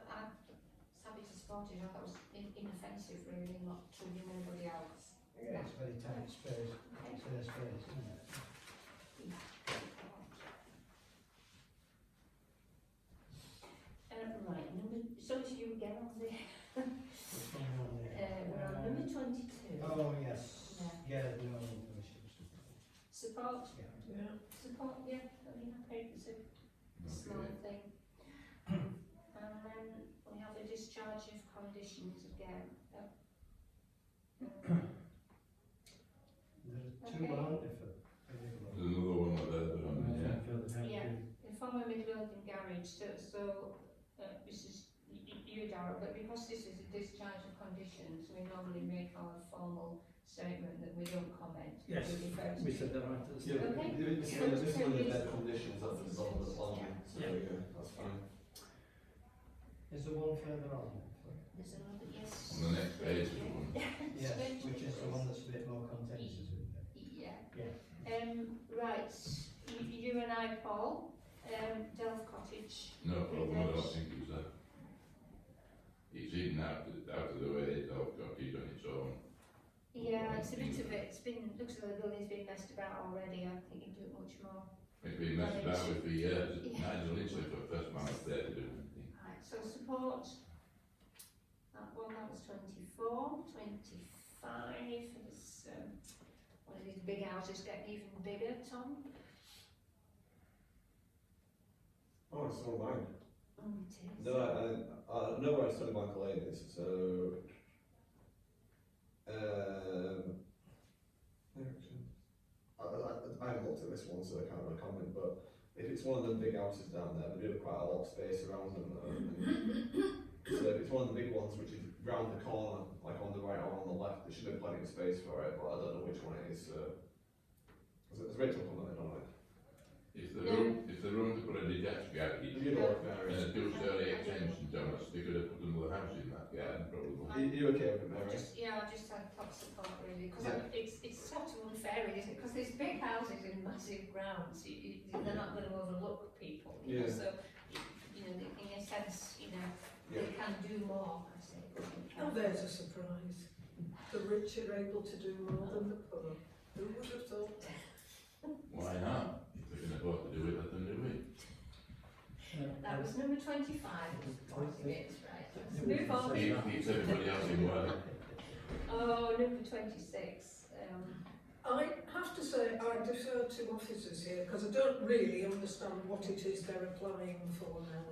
happy to support it. I thought it was inoffensive, really, not troubling anybody else. Yeah, it's a very tight space, clear space, isn't it? Right, so it's you again on the, What's going on there? we're on number 22. Oh, yes, Yeah. yeah, no issues. Support, Yeah. support, yeah, I mean, I think it's a small Okay. thing. And then we have a discharge of conditions again. There's two, Okay. aren't there, for There's another one of those on Nothing yeah. further down Yeah. to- The former Midlothian garage, so Mrs. Darrell, but because this is a discharge of conditions, we normally make our formal statement that we don't comment. Yes, We defer to we said that right at the Yeah, start. Okay. this is one of the better conditions, that's at the bottom of the plan, so Yeah. yeah, that's fine. Is there one further on? There's another, yes. On the next page, is one. Yes, which is the one that's a bit more contentious, isn't it? Yeah. Yeah. Right, you and I, Paul, Delft Cottage. No problem, I don't think it's that. It's even out of the way, it's all cottage on its own. Yeah, it's a bit of it, looks like the building's been messed about already, I think you can do it much more. It's been messed about with for years, Yeah. Nigel Lindsay for the first man up there to do anything. Right, so support, that one, that was 24, 25, is, one of these big houses getting even bigger, Tom? Oh, it's all mine. Oh, it is. No, I know where Sunnybank Lane is, so, I haven't looked at this one, so I can't really comment, but if it's one of them big houses down there, they do have quite a lot of space around them, so if it's one of the big ones which is round the corner, like on the right or on the left, there should be plenty of space for it, but I don't know which one it is, has Rachel commented on it? If the room to put a detached garage, You know what, Mary? and a two-story extension, Thomas, they could have put another house in that garden, probably. Are you okay with it, Mary? I just had top support really, because it's sort of unfair, isn't it? Because there's big houses in massive grounds, they're not going to overlook people, you know, Yeah. so, you know, in a sense, you know, Yeah. they can do more, I say. Oh, there's a surprise. The rich are able to do more than the poor. Who would have thought? Why not? If they can afford to do it, let them do it. That was number 25, was pointing it, right, let's move on. Keeps everybody else in work. Oh, number 26, I have to say I defer to officers here because I don't really understand what it is they're applying for now.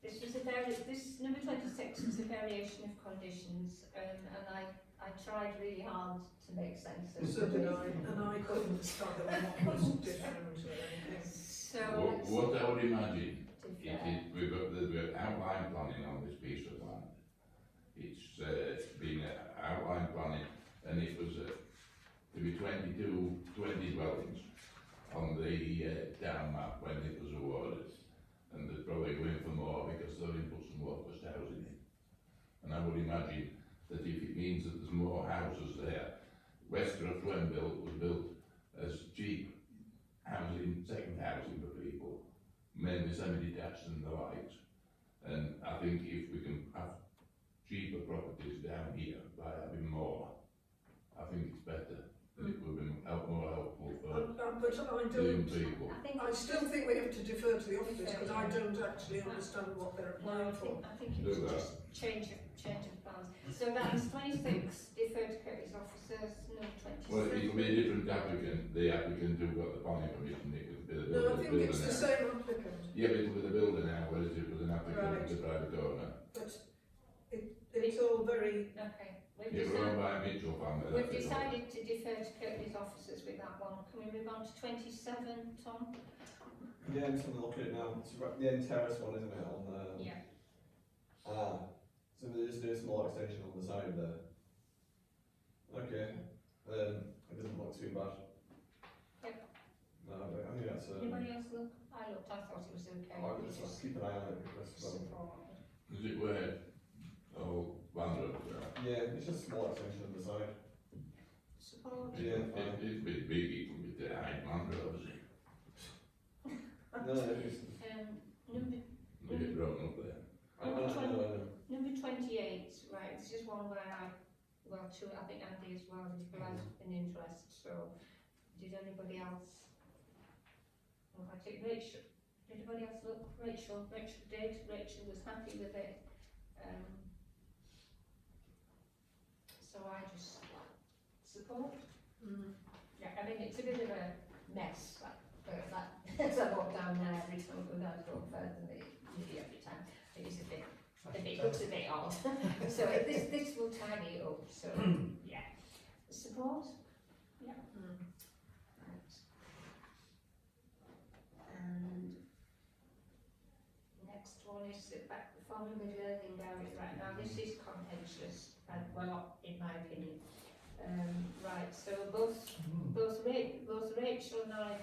this was this number 26 was a variation of conditions, and I tried really hard to make sense of it. So did I, and I couldn't fathom what was different or anything. So, What I would imagine, yeah. we've got the outline planning on this piece of land. It's been outline planning, and it was to be 20 dwellings on the town map when it was awarded. And they're probably going for more because they're going to put some low-cost housing in. And I would imagine that if it means that there's more houses there, Westcroft when built was built as cheap housing, second housing for people, mainly semi-detached and the likes. And I think if we can have cheaper properties down here by having more, I think it's better. And it would be more helpful for But I young don't. people. I still think we have to defer to the officers because I don't actually understand what they're applying for. I think it was just change of plans. So that's 26, deferred to Curtis officers, number 27. Well, it'll be a different applicant, the applicant who got the planning permission, it would be the No, I think it's the now. same applicant, Yeah, but it was the builder now, whereas it was an applicant Right. to the private owner. but it's all very. Okay, It was owned by a Mitchell family. we've that's it. decided to defer to Curtis officers with that one. Can we move on to 27, Tom? Yeah, I'm just having a look at it now, it's the end terrace one, isn't it, on the... Yeah. So they're just doing a small extension on the side there. Okay, it doesn't look too bad. Yep. No, I think that's, Anybody else look? I looked, I thought it was okay. I'll just keep an eye on it because, Support. Is it where, Land Rover there? yeah, it's just a small extension on the side. Support. Yeah, It's a bit big, it could be the height Land Rover, is it? No, it's, Number They get grown up there. I know. Number 28, right, this is one where I think Andy as well, did you have an interest, so did anybody else? Well, I think Rachel, did anybody else look? Rachel did, Rachel was happy with it. So I just support. Yeah, I mean, it's a bit of a mess, that as I walk down there every time I go down to go further than every time, it is it looks a bit odd. So this will tidy it up, so, yeah. Support? Yeah. Right. And next one is back formally with anything down it right now. This is contentious, and well, not in my opinion. Right, so both Rachel and I,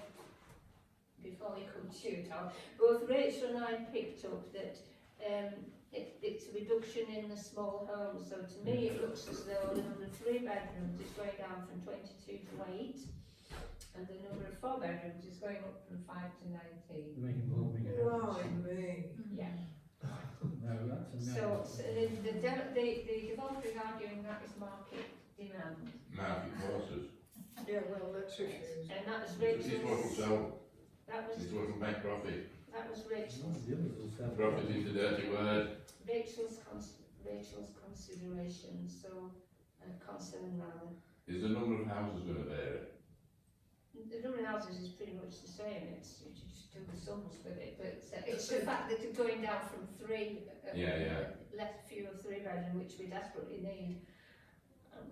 before you come shoot out, both Rachel and I picked up that it's a reduction in the small homes. So to me, it looks as though the number of 3 bedrooms is going down from 22 to 8, and the number of 4 bedrooms is going up from 5 to 19. Making more bigger houses. Blimey. Yeah. No, that's a So no. the developer is arguing that is market demand, Market forces. Yeah, well, let's refuse. and that was It's what will Rachel's. sell, That was it's what will make profit. that was Rachel's. The others will sell. Profit is a dirty word. Rachel's consideration. So concern rather. Is the number of houses going to vary? The number of houses is pretty much the same. It's you just do the sums with it, but it's the fact that it's going down from 3. Less few of 3 bedroom, which we desperately need. Up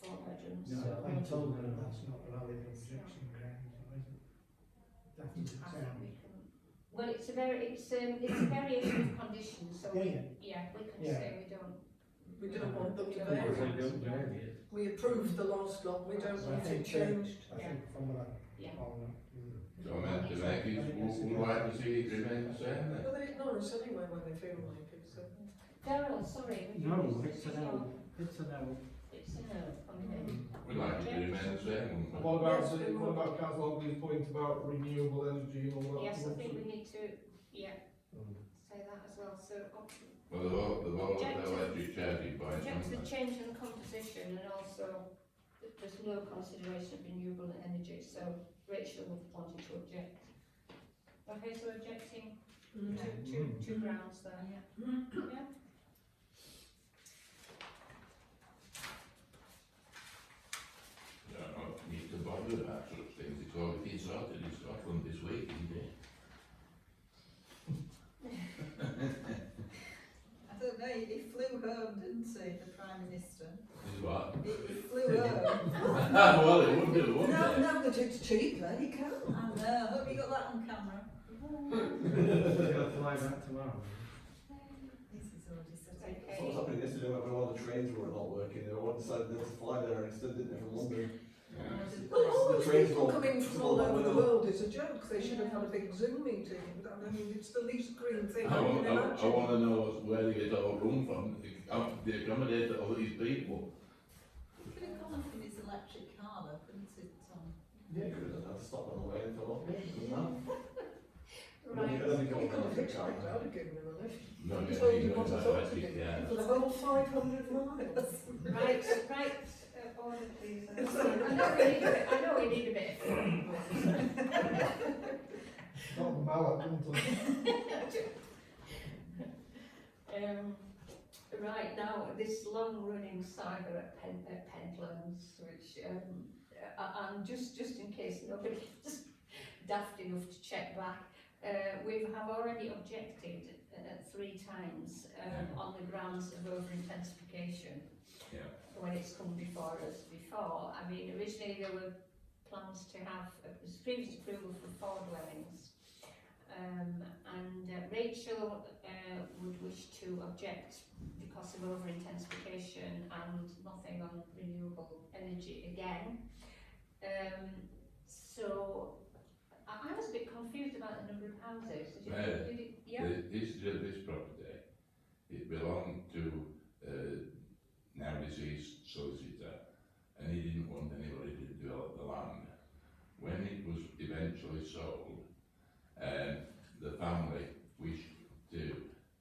4 bedrooms. No, So I told her that's not a valid objection ground, is it? That is a I think town. we can. Well, it's a variation of conditions. So Yeah, we can Yeah. say we don't. We don't want them to Yeah. vary. They don't vary it. We approved the last lot, we don't So I want it think, changed. I think from what Yeah. So I meant to make it, would like to see it remain the same then. Well, they ignore us anyway when they feel like it, so. Daryl, sorry. would you No, just- it's a no. It's a no. It's a no. Okay. We'd like it to remain the same, wouldn't we? What about, Yes, we what will. about Councillor Hogley's point about renewable energy and all that? Yes, I think we need to say that as well. So Well, the electric charging point, object to the haven't change in the composition, and also that there's no consideration of renewable energy. So Rachel wanted to object. Okay, so objecting two grounds there. Yeah. they? I don't need to bother about such things, it's already been sorted in Scotland this week, isn't it? I don't know, he flew home, didn't he, the Prime Minister? This is what? He flew home. Well, it would do, wouldn't it? Now that it's cheaper, he can. I know, hope you got that on camera. They're going to fly back tomorrow. This is already set up. Okay. That's what was happening yesterday when all the trains were not working, they all decided to fly there instead, didn't they, from London? Yeah. Well, all The those trains people will- coming from all over the world is a joke. They should have had a big Zoom meeting. I mean, it's the least green thing I can imagine. want to know where they get all room from, they accommodate all these people. He could have gone off in his electric car though, couldn't it, Tom? Yeah, you could have done that, stop on the way and thought, yeah, Right. He could have fixed it, I would have given him a lift. No, He yeah, told you you know what I about thought to electric, do. yeah. For the whole 500 miles. Right. Order, please. I know we need a bit of fun. Not the mallet, wouldn't it? Right, now, this long-running saga at Pentlands, which, and just in case nobody is daft enough to check back, we have already objected 3 times on the grounds of over-intensification. Yeah. When it's come before us before. I mean, originally there were plans to have, it was previous approval for 4 dwellings. And Rachel would wish to object because of over-intensification and nothing on renewable energy again. So I was a bit confused about the number of houses. Did it, yeah? This property, it belonged to now deceased solicitor, and he didn't want anybody to develop the land. When it was eventually sold, the family wished to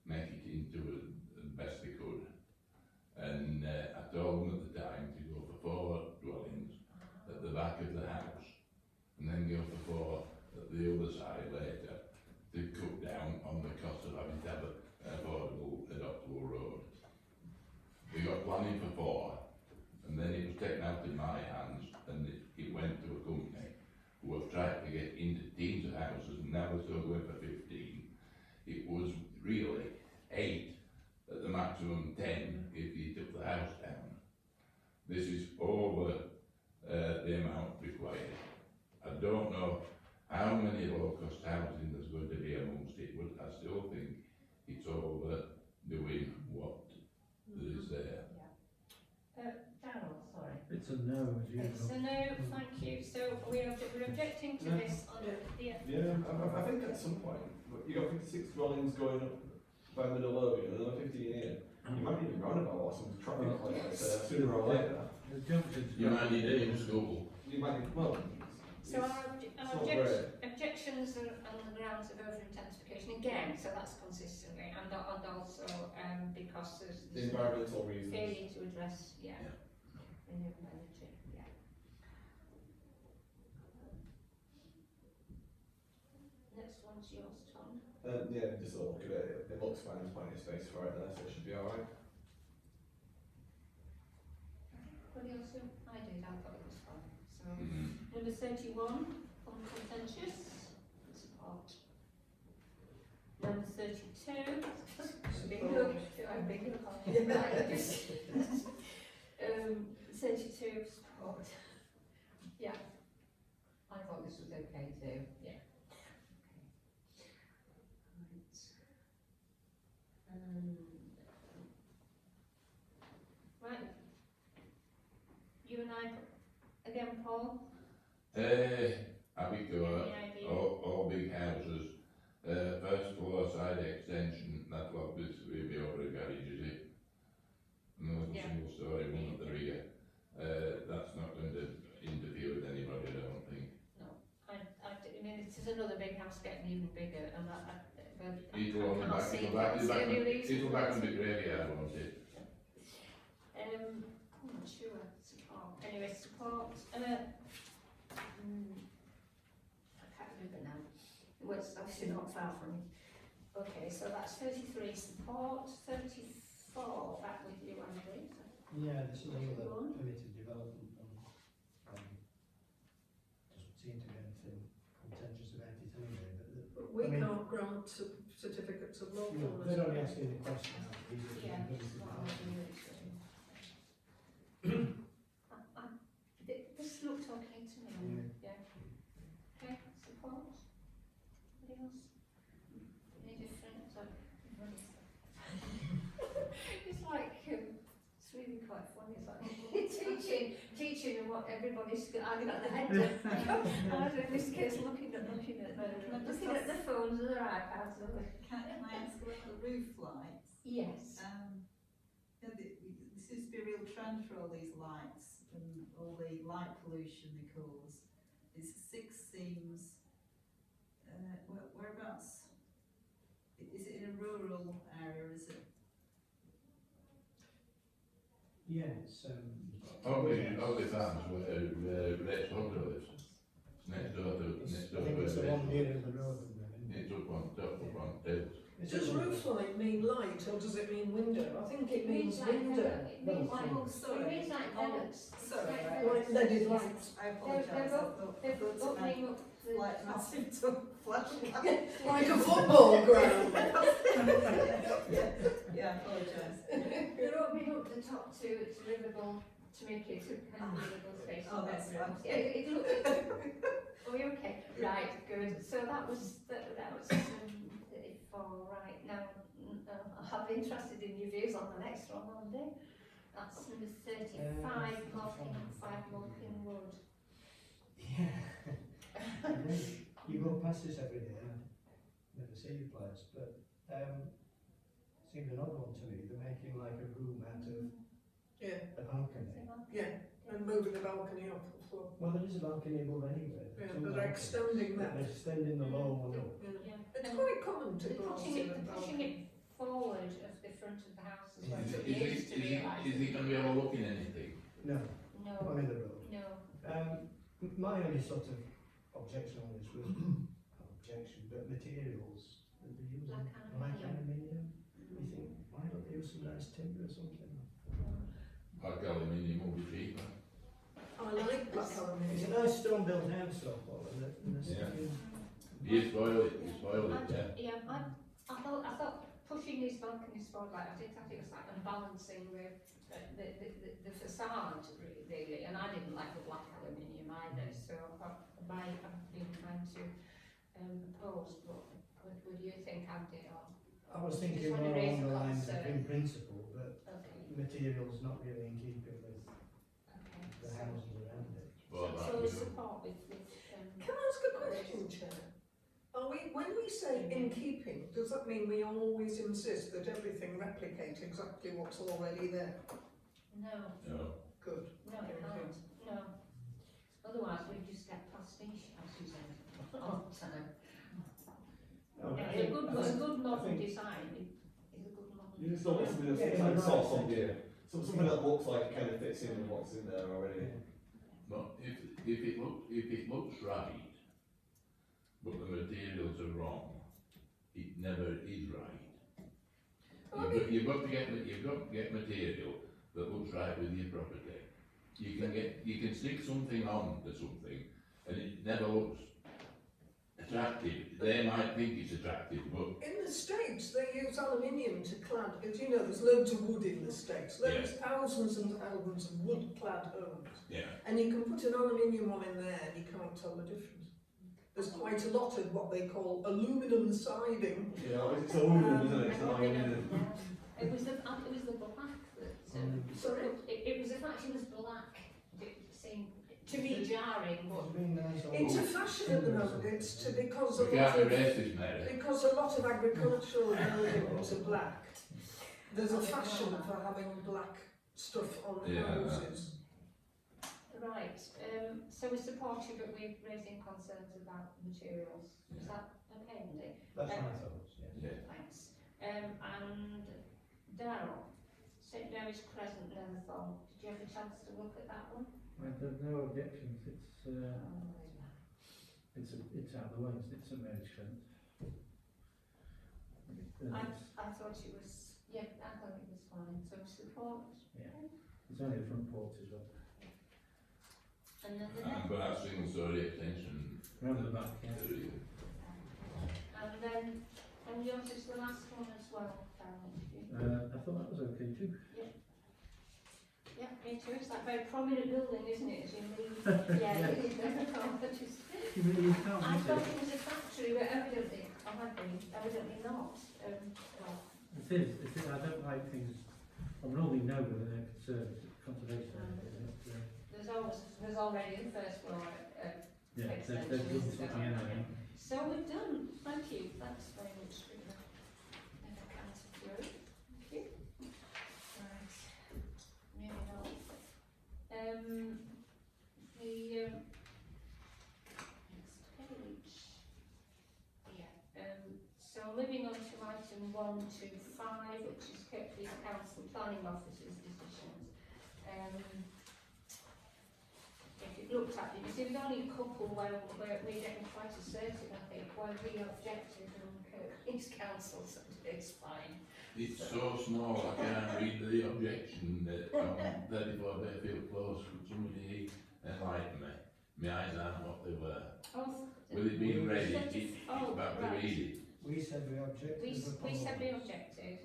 make it into the best they could, and I told them at the time to go for 4 dwellings at the back of the house, and then go for 4 at the other side later, to cut down on the cost of having to have an affordable, adoptable road. We got planning for 4, and then it was taken out of my hands, and it went to a company who have tried to get into teens of houses, and now we're still going for 15. It was really 8, at the maximum 10, if you took the house down. This is over the amount required. I don't know how many low-cost houses in of view. Okay, so no, thank you, so we're objecting to No. this on the, Yeah, I think at some point, you got 56 dwellings going up by the middle of it, and another 15 here. You might need a roundabout or some traffic lights sooner or later. The junction's. You might need it in school. You might need, well, so our not great. objections are on the grounds of over intensification again, so that's consistently, and also, because the there's environmental reasons. failure to address, renewable energy, Next one's yours, Tom. Yeah, just a look at it. It looks fine. There's plenty of space for it there, so it should be alright. What else do I did? I thought it was fine. So Mm. number 31, uncontentious, support. Number 32, bingo, bingo. Right, just 32 support. Yeah. I thought this was okay too. Right. Right. You and I again, Paul. Happy to Any idea? all big houses. First floor side extension, that will obviously be over the garage, is it? No, it's a Yeah. single story, one at the rear. That's not going to interfere with anybody, I don't think. I mean, this is another big house getting even bigger, and It'll on the can't back, see- it'll back, can't see any reason it'll for back it. on the graveyard, won't it? I'm not sure. Support. Anyway, support. I can't remember now. It was obviously not far from me. Okay, so that's 33 support, 34 back with you, Andy. Yeah, this is another Go on. permitted development and, doesn't seem to be anything contentious about it anyway, but But we I mean- can't grant certificates of you know, lawfulness. they're only asking the question now, is it Yeah, permitted it's what I'm development? doing. This looked okay to me. Yeah. Okay, support. Anybody else? Any different? It's like, it's really quite funny. It's like teaching and what everybody's arguing at the head. And in this case, looking at the phones or their iPads. Can I ask about the roof lights? Yes. There seems to be a real trend for all these lights and all the light pollution they cause. It's 6 seems, whereabouts? Is it in a rural area, is it? Yeah, it's, Only farms where Rex Hunter lives. It's next door to, next I door think to it's the Rex one Hunter. near the road, isn't it? It's up on tables. Does roof light mean light or does it mean window? I think it means window. It means like, Oh, sorry. it means like vents. Sorry, Like leaded lights. I apologise, I thought They're it meant opening up the. like massive flashlight. Like a football ground. Yeah, I apologise. They're opening up the top to its livable, to make it a kind of livable space. Oh, that's bedrooms. right. Yeah, it looks. Oh, you okay? Right, good. So that was 34, right. Now, I'll be interested in your views on the next one, Andy. That's number 35, Malkin Wood. Yeah. You go past this every day, and I never see the place, but, seemed an odd one to me, they're making like a room out of Yeah, a balcony. and moving the balcony up the floor. Well, there is a balcony above anyway. Yeah, two but they're balconies, extending but that. they're extending the low one up. Yeah. Yeah. It's quite common to They're glass pushing in a pushing balcony. it forward of the front of the house as well. Is So it, it used to be like. is it going to be overlooking anything? No, No, only the road. no. My only sort of objection on this was, not objection, but materials that they're using, Like like aluminium. aluminium. You think, why don't they use some nice timber or something? Like aluminium will be cheaper. I like black It's a aluminium. nice stone built house though, Paul, and they're Yeah. sticking. You spoil it, yeah. Yeah, I thought pushing these balconies forward like I did, I think it was like unbalancing with the facade really, and I didn't like the black aluminium either, so I've been trying to oppose, but would you think, Andy, or? I was Just thinking wanna more raise along the a lines of concern. in principle, but Okay, materials not really in keeping with okay. the So houses around for that, So you we know. support with, Can I ask a question, Chair? When we say in keeping, does that mean we always insist that everything replicate exactly what's already there? no, No. Good. no, it can't, no. Otherwise we just get pastiche, as you said, all the time. No, Yeah, I a think- good, I a think- good I modern think- design is a good modern. You just don't want something Yeah, that's yeah, like right. source on gear. Something that looks like it kind of fits in with what's in there already. But if it looks right, but the materials are wrong, it never is right. You've got to get material that looks right with your property. You can stick something on to something and it never looks attractive. They might think it's attractive, but In the States, they use aluminium to clad, as you know, there's loads of wood in the States. There's thousands and thousands of wood-clad homes. yeah. And you can put an aluminium one in there and you can't tell the difference. There's quite a lot of what they call aluminium siding. Yeah, it's aluminum, isn't it? It's not aluminium. It was the black that, Sorry? it was the fact it was black, it seemed, to me jarring, but It's been nice all It's a fashion at the moment, because We a can't lot of, erase this, Mary. because a lot of agricultural buildings are black. There's a fashion for having black stuff on Yeah. houses. right, so we support you, but we're raising concerns about materials. Is that okay, Andy? That's my thoughts, yeah. Yeah. Thanks. And Darryl, St Mary's Crescent, Netherthorne, did you have a chance to look at that one? There's no objections, it's out of the way, it's a marriage fence. I thought it was, yeah, I thought it was fine, so support. It's only the front porch as well. And then the And next, but that single story extension. Round the back, yeah. and then, and yours is the last one as well, Darryl, did you? I thought that was okay too. Yeah, me too, it's that very prominent building, isn't it, as you leave? Yeah, Yes. it is, I just, You really can't I miss thought it. it was a factory, but evidently not. Well, It is, I don't like things, I normally know whether they're conservation area, there's already the first floor, yeah, they've extension, done isn't something there? anyway. So we're done, thank you, thanks very much for your counter through, thank you. Right, moving on. Next page. Yeah, so moving on to item 1 to 5, which is Kirklees Council Planning Officer's decisions. If you looked at it, you see there's only a couple where we're getting quite assertive, I think, where we objected and Kirklees Council said it's fine. It's so small, I can't read the objection that on 34 Bayfield Close, could somebody enlighten me? My eyes aren't what they were. Oh, With it being read, it's Oh, about to right. read it. We said we objected. we said we objected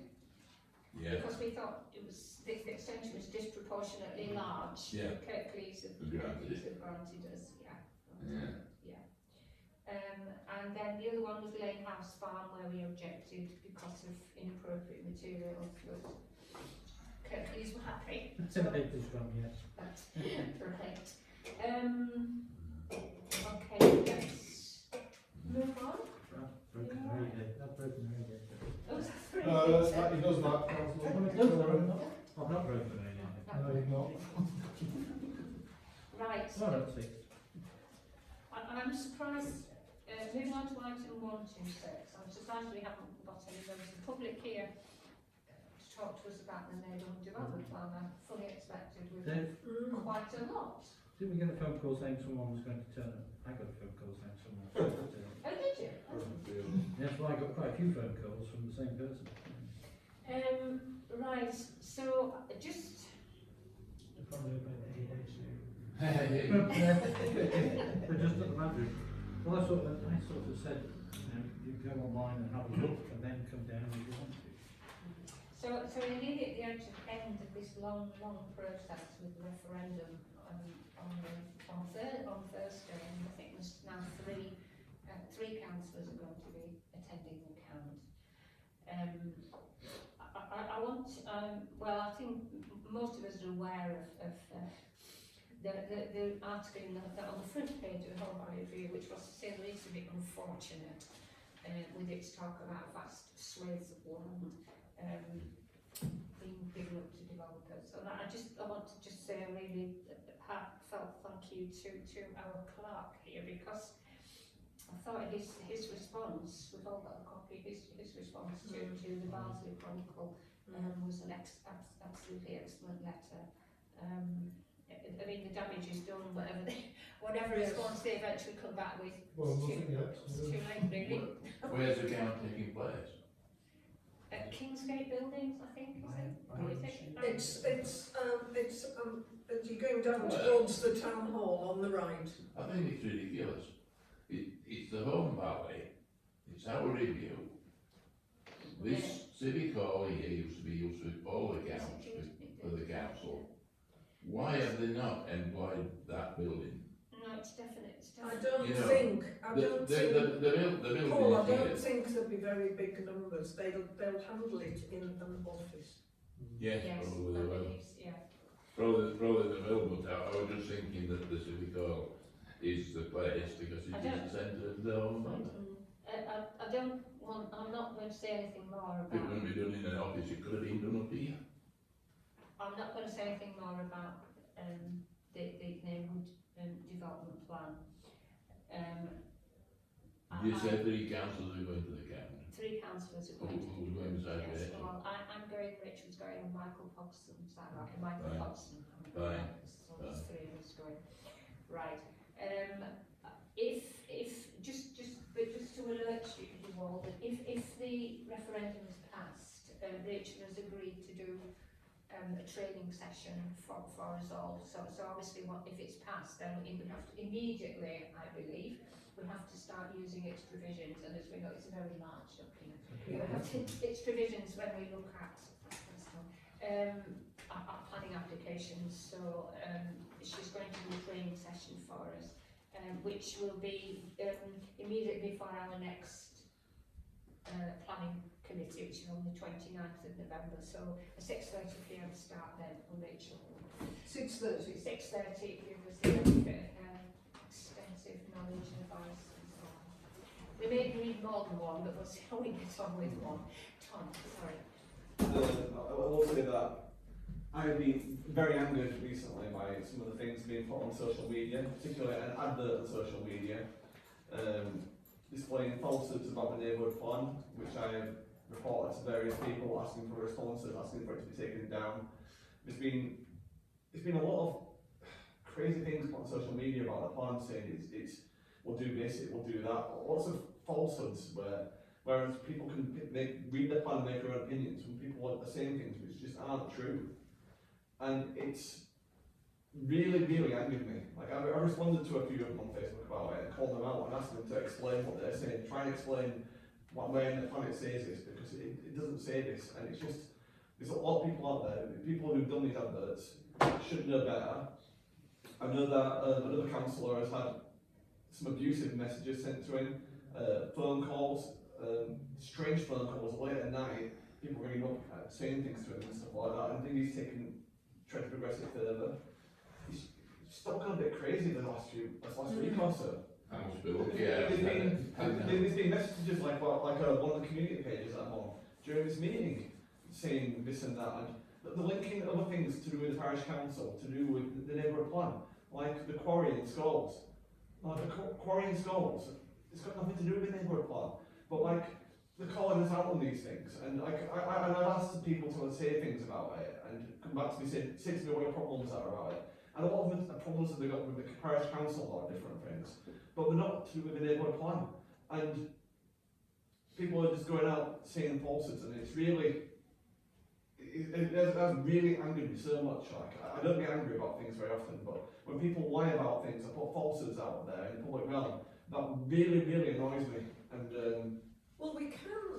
Yeah, because we thought it was, the extension was disproportionately large. Yeah. Kirklees have Granted it. granted us, yeah. yeah. And then the other one was Lane House Farm where we objected because of inappropriate material, but Kirklees were happy. It's a paper's from, yes. That's right. Okay, let's move on. Broken radiator, that's broken radiator. Oh, is that three? He does that, Councillor. I've not broken radiator. No, you've not. Right, No, that's it. I'm surprised, moving on to item 126, I'm surprised we haven't got any members of the public here to talk to us about the neighbourhood development plan. I fully expected we'd have quite a lot. Didn't we get a phone call saying someone was going to turn up? I got a phone call saying someone was going to turn up. Oh, did you? Yes, well, I got quite a few phone calls from the same person. Right, so just, They're probably about ADHD. They're just at the boundary. Well, I sort of said, you can go online and have a look and then come down if you want to. so we're nearly at the end of this long process with the referendum on Thursday, and I think there's now three councillors are going to be attending the count. I want, well, I think most of us are aware of the article on the front page of the Home Valley Review, which was to say the least a bit unfortunate, with its talk about vast swathes of land being given up to developers. And I want to just say a really heartfelt thank you to our clerk here, because I thought his response, we've all got a copy, his response to the Barnsley Chronicle was an absolutely excellent letter. I mean, the damage is done, whatever Yes. response they eventually come back with, Well, it's nothing yet. too late really. Where's the count taking place? At Kingsgate Buildings, I think, is it? Right. Is it? It's as you're going down towards the town hall on the right. I think it's ridiculous. It's the Home Valley, it's our review. This Civic Hall here used to be used with all accounts for the council. Why have they not employed that building? No, it's definite, I don't You know, think, The building Paul, I is here. don't think there'll be very big numbers. They'll handle it in an office. Yes, Yes, probably they will. yeah. Probably they will, but I was just thinking that the Civic Hall is the place because it I is don't- the centre of the Home Valley. I'm not going to say anything more It about, wouldn't be done in an office, it could have been done up here. I'm not going to say anything more about, the neighbourhood, development plan. You said 3 councillors are going to the cabinet. 3 councillors are Who- going to. who's going beside Yes, Rachel? well, I'm going, Rachel's going, and Michael Pogson, is that right? Michael Fine. Pogson. Fine. So there's 3 of us going. Right, if, just to alert you all, that if the referendum is passed, Rachel has agreed to do a training session for us all. So obviously, if it's passed, then we would have to immediately, I believe, we have to start using its provisions, and as we know, it's a very large document. We have its provisions when we look at our planning applications. So she's going to do a training session for us, which will be immediately before our next planning committee, which is on the 29th of November. So a 6:30 PM start then for Rachel. 6:30. 6:30 gives us a benefit of extensive knowledge and advice and so on. We may need more than one, but we'll see how we get on with one. Tom, sorry. I will say that I've been very angered recently by some of the things being put on social media, particularly an advert on social media, displaying falsehoods about the neighbourhood plan, which I have reported to various people, asking for responses, asking for it to be taken down. There's been a lot of crazy things put on social media about the plan, saying it's we'll do this, it will do that. Lots of falsehoods whereas people can read the plan and make their own opinions, when people are saying things which just aren't true. And it's really, really angered me. Like, I responded to a few of them on Facebook about it and called them out and asked them to explain what they're saying, try and explain where in the plan it says this, because it doesn't say this, and it's just, there's a lot of people out there, people who've done these adverts should know better. I know that another councillor has had some abusive messages sent to him, phone calls, strange phone calls late at night, people ringing up saying things to him and stuff like that, and I think he's trying to progress it further. He's still gone a bit crazy the last week or so. I must be lucky, yeah. There's been messages like one of the community pages I'm on during this meeting saying this and that, and the linking other things to do with the parish council, to do with the neighbourhood plan, like the quarry in Scholes. Like the quarry in Scholes, it's got nothing to do with the neighbourhood plan, but like the calling us out on these things, and I've asked people to say things about it and come back to me, say to me what the problems are about it. And a lot of the problems that they got with the parish council are different things, but they're not to do with the neighbourhood plan. And people are just going out saying falsehoods, and it's really, it has really angered me so much. Like, I don't get angry about things very often, but when people lie about things or put falsehoods out there in the public realm, that really, really annoys me. And Well, we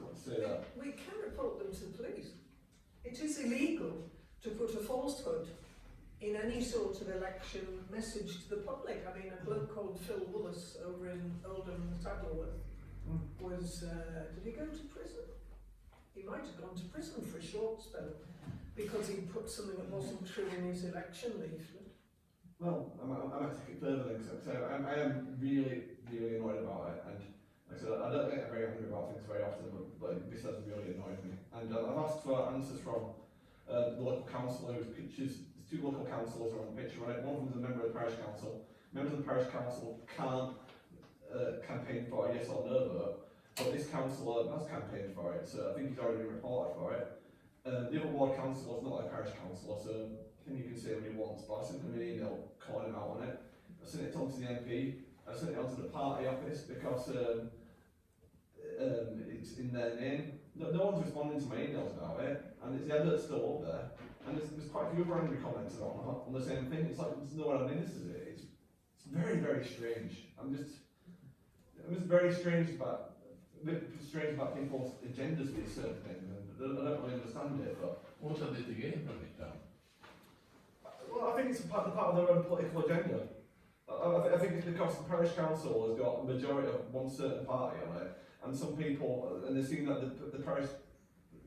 let's say that. can report them to the police. It is illegal to put a falsehood in any sort of election message to the public. I mean, a bloke called Phil Willis over in Oldham, Saddleworth, was, did he go to prison? He might have gone to prison for a short spell because he put something that wasn't true in his election leaflet. Well, I might take it further then, because I am really, really annoyed about it, and like I said, I don't get very angry about things very often, but this has really annoyed me. And I've asked for answers from the local council, whose pictures, there's two local councillors on the picture on it, one of them is a member of the parish council. Members of the parish council can't campaign for a yes or no vote, but this councillor has campaigned for it, so I think he's already been reported for it. The other ward councillor is not a parish councillor, so I think he can say what he wants, but I sent him an email calling him out on it. I sent it on to the MP, I sent it on to the party office because it's in their name. No one's responding to my emails about it, and the advert's still up there. And there's quite a few other angry comments on the same thing. It's like there's no one administers it. It's very, very strange. I'm just very strange about people's agendas with certain things, and I don't really understand it, but. What are they to gain from it, Tom? Well, I think it's part of their own political agenda. I think it's because the parish council has got a majority of one certain party on it, and some people, and they've seen that the parish,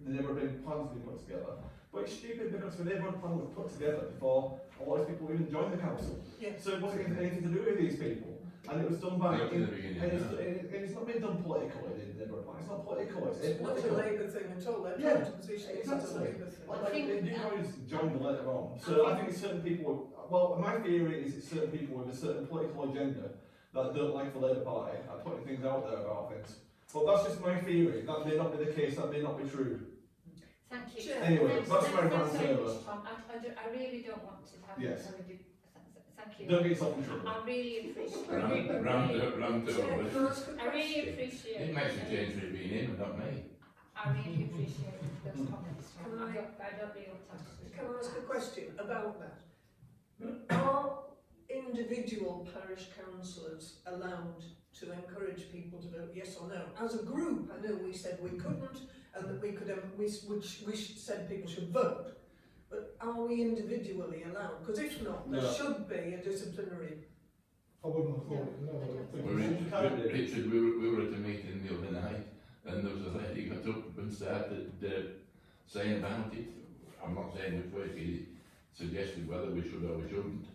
the neighbourhood plans have been put together. But it's stupid because the neighbourhood plan was put together before a lot of people even joined the council. Yes. So it wasn't anything to do with these people. And it was done by, Not in the beginning, and no. it's not been done politically, the neighbourhood plan. It's not political, it's It's not a political. Labour thing at all, they're Yeah, trying to position it as a exactly. Labour thing. Like, I think- they do always join the later on. So I think certain people, well, my theory is it's certain people with a certain political agenda that don't like the Labour Party are putting things out there about things. But that's just my theory. That may not be the case, that may not be true. Thank you. Sure. Anyway, Thanks- that's my thanks rant very over. much, Tom. I really don't want to have Yes. thank you. Don't get yourself in trouble. I really appreciate Round it. over. Can I ask a I really question? appreciate It makes a change for being him and not me. I really appreciate those comments. Tom. Can I don't really want Can I ask a question about that? Are individual parish councillors allowed to encourage people to vote yes or no? As a group, I know we said we couldn't, and that we could, we said people should vote. But are we individually allowed? Because if not, there No. should be a disciplinary. I wouldn't have thought, no, I think. Richard, we were at a meeting the other night, and there was a lady got up and started saying about it. I'm not saying which way she suggested whether we should or we shouldn't,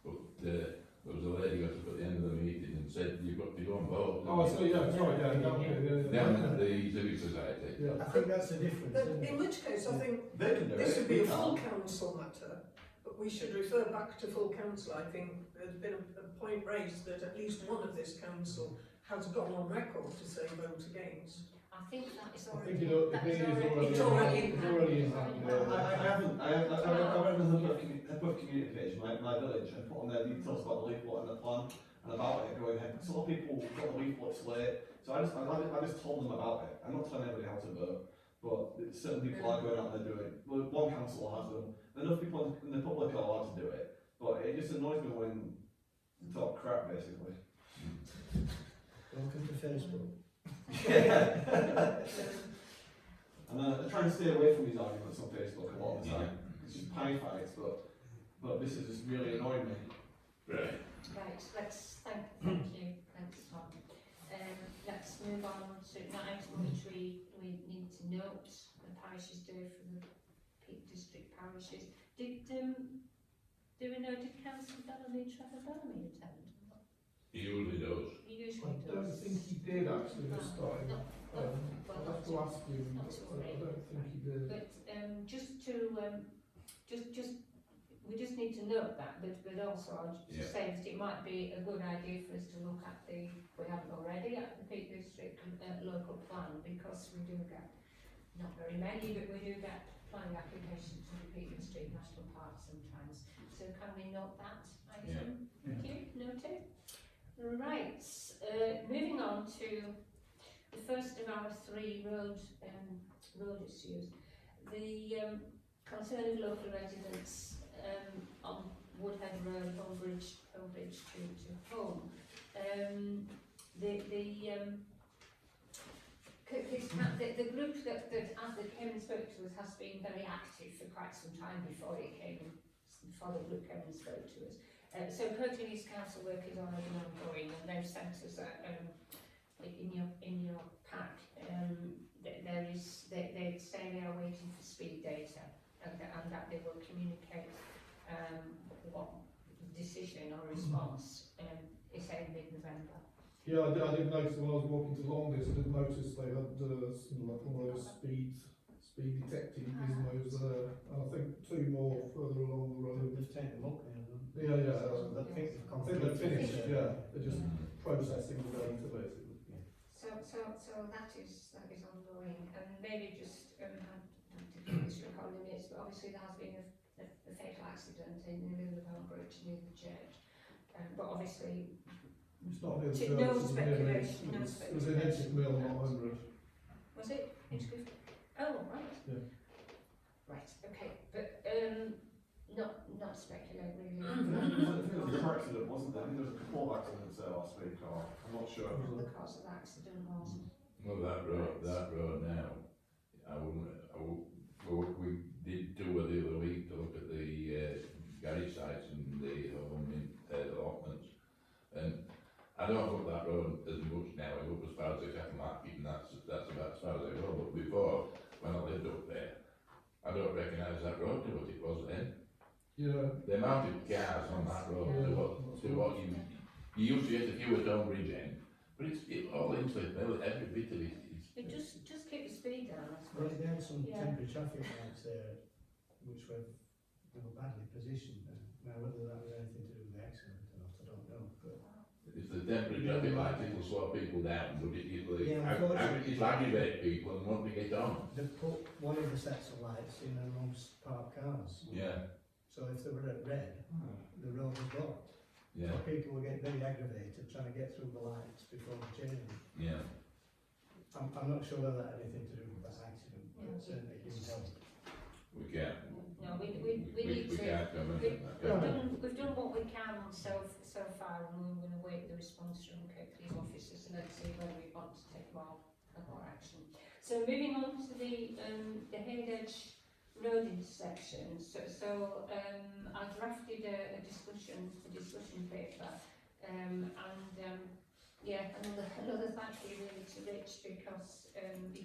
but there was a lady got up at the end of the meeting and said, you've got to go and vote. Oh, I see, yeah, sorry, Down at the Civic Society. Yeah, I think that's the difference, But isn't in it? which case, I think They can do this it. would be we a full can't. council matter, but we should refer back to full council. I think there's been a point raised that at least one of this council has gone on record to say vote against. I think that is I already. think It's already in hand. I haven't a book community page, my village, and put on their details about the leaflet and the plan and about it going ahead. Some people got the leaflets late, so I just told them about it. I'm not telling everybody how to vote, but certain people are going out there doing it. Well, one council has them, enough people in the public are allowed to do it, but it just annoys me when they talk crap, basically. Welcome to Facebook. And I try and stay away from these arguments on Facebook a lot of the time. It's just pie fights, but this has just really annoyed me. Right. Right, thank you, thanks Tom. Let's move on to an item which we need to note, the parishes do for the Peak District parishes. Did Councillor Bellamy, Trevor Bellamy attend? He usually does. He I usually don't does. think he did actually this time. No, I'll have to ask him, not but to I worry. don't think he did. But we just need to note that, but also I'll Yeah. just say that it might be a good idea for us to look at if we haven't already, at the Peak District local plan, because we do get, not very many, but we do get planning applications to the Peak District National Park sometimes. So can we note that item? Thank you, noted. Right, moving on to the first of our three road issues. The concern of local residents on Woodhead Road, Holbridge to home. The group that came and spoke to us has been very active for quite some time before the group came and spoke to us. So Coatley East Council work is already ongoing, and they've sent us in your pack. They say they are waiting for speed data, and that they will communicate what decision or response, is saying mid-November. Yeah, I did notice when I was walking to Longleat, I did notice they had some like one of those speed detecting gizmos there, and I think 2 more further along the road. They've taken them up, haven't they? Yeah, I think I think they're finished, yeah, they're just processing the data basically. So that is ongoing, and maybe just, I don't this record limits, but obviously there has been a fatal accident in the middle of the Bridge near the church. But obviously, It's not near the No church, it's near the- speculation, no it was in speculation. Edgwick Mill, not Hundred. was it Inchcliffe? Oh, right. Yeah. Right, okay, but, not speculate really. I think there was a car accident, wasn't there? I think there was a couple of accidents there last week, or I'm not sure. The cause of the accident was. Well, that road now, we did tour the other week to look at the garage sites and the home allotments, and I don't look that road as much now. I look as far as the cattle market, and that's about as far as I go. But before, when I lived up there, I don't recognise that road to what it was then. Yeah. The amount of cars on that road to what you used to get a few at Tonbridge end, but it's all Inchcliffe Mill, every bit of it is. It just keep the speed down, I Well, suppose. they had some Yeah. temporary traffic lights there, which were badly positioned. Now, whether that was anything to do with the accident or not, I don't know. But It's the temporary traffic light, it'll slow people down, but it'll Yeah, aggravate people and want to get on. they put one of the sets of lights in amongst parked cars. Yeah, So if they were at red, the road was blocked. yeah, So people were getting very aggravated trying to get through the lights before the change. yeah. I'm not sure whether that had anything to do with that accident, but certainly it didn't help. We can't. No, we need We to. can't comment We've on that. we've done what we can so far, and we're going to wait the response from Kirklees officers and then see whether we want to take more action. So moving on to the Haydedge Road intersection. So I drafted a discussion paper, and yeah, another thank you really to Rich, because he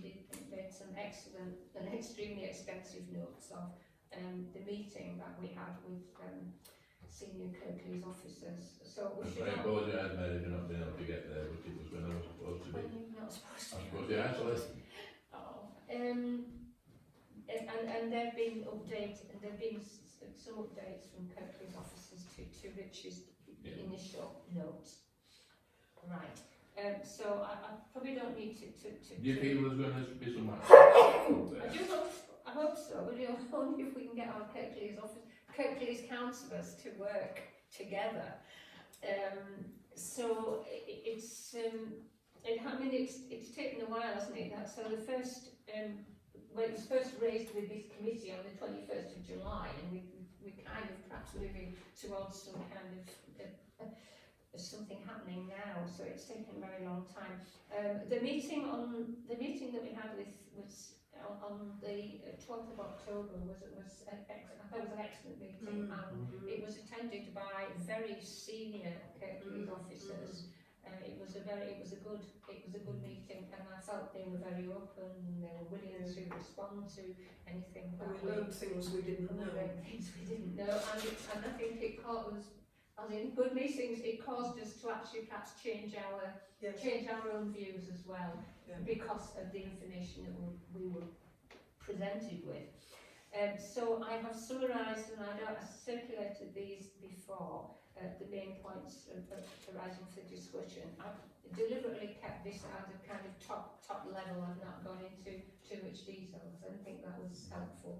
made some excellent and extremely expensive notes of the meeting that we had with senior Kirklees officers. So we I should not. apologise, Mary, for not being able to get there, but it was when I was supposed to be. When you're not supposed to. I was supposed to actually. Oh, and there've been some updates from Kirklees officers to Rich's initial notes. Right. So I probably don't need to. Do you feel there's going to be some I hope so, but only if we can get our Kirklees councillors to work together. So it's taken a while, hasn't it? So the first, well, it was first raised with this committee on the 21st of July, and we kind of perhaps moving towards some kind of something happening now. So it's taken a very long time. The meeting that we had was on the 12th of October was I thought it was an excellent meeting, and it was attended by very senior Kirklees officers. It was a good meeting, and I felt they were very open, and they were willing to respond to anything that We learned things we didn't know. and I think it caused, as in good meetings, it caused us to actually perhaps change our own views as well, because of the information that we were presented with. So I have summarised, and I circulated these before, the main points arising for discussion. I've deliberately kept this at a kind of top level. I've not gone into too much detail because I think that was helpful.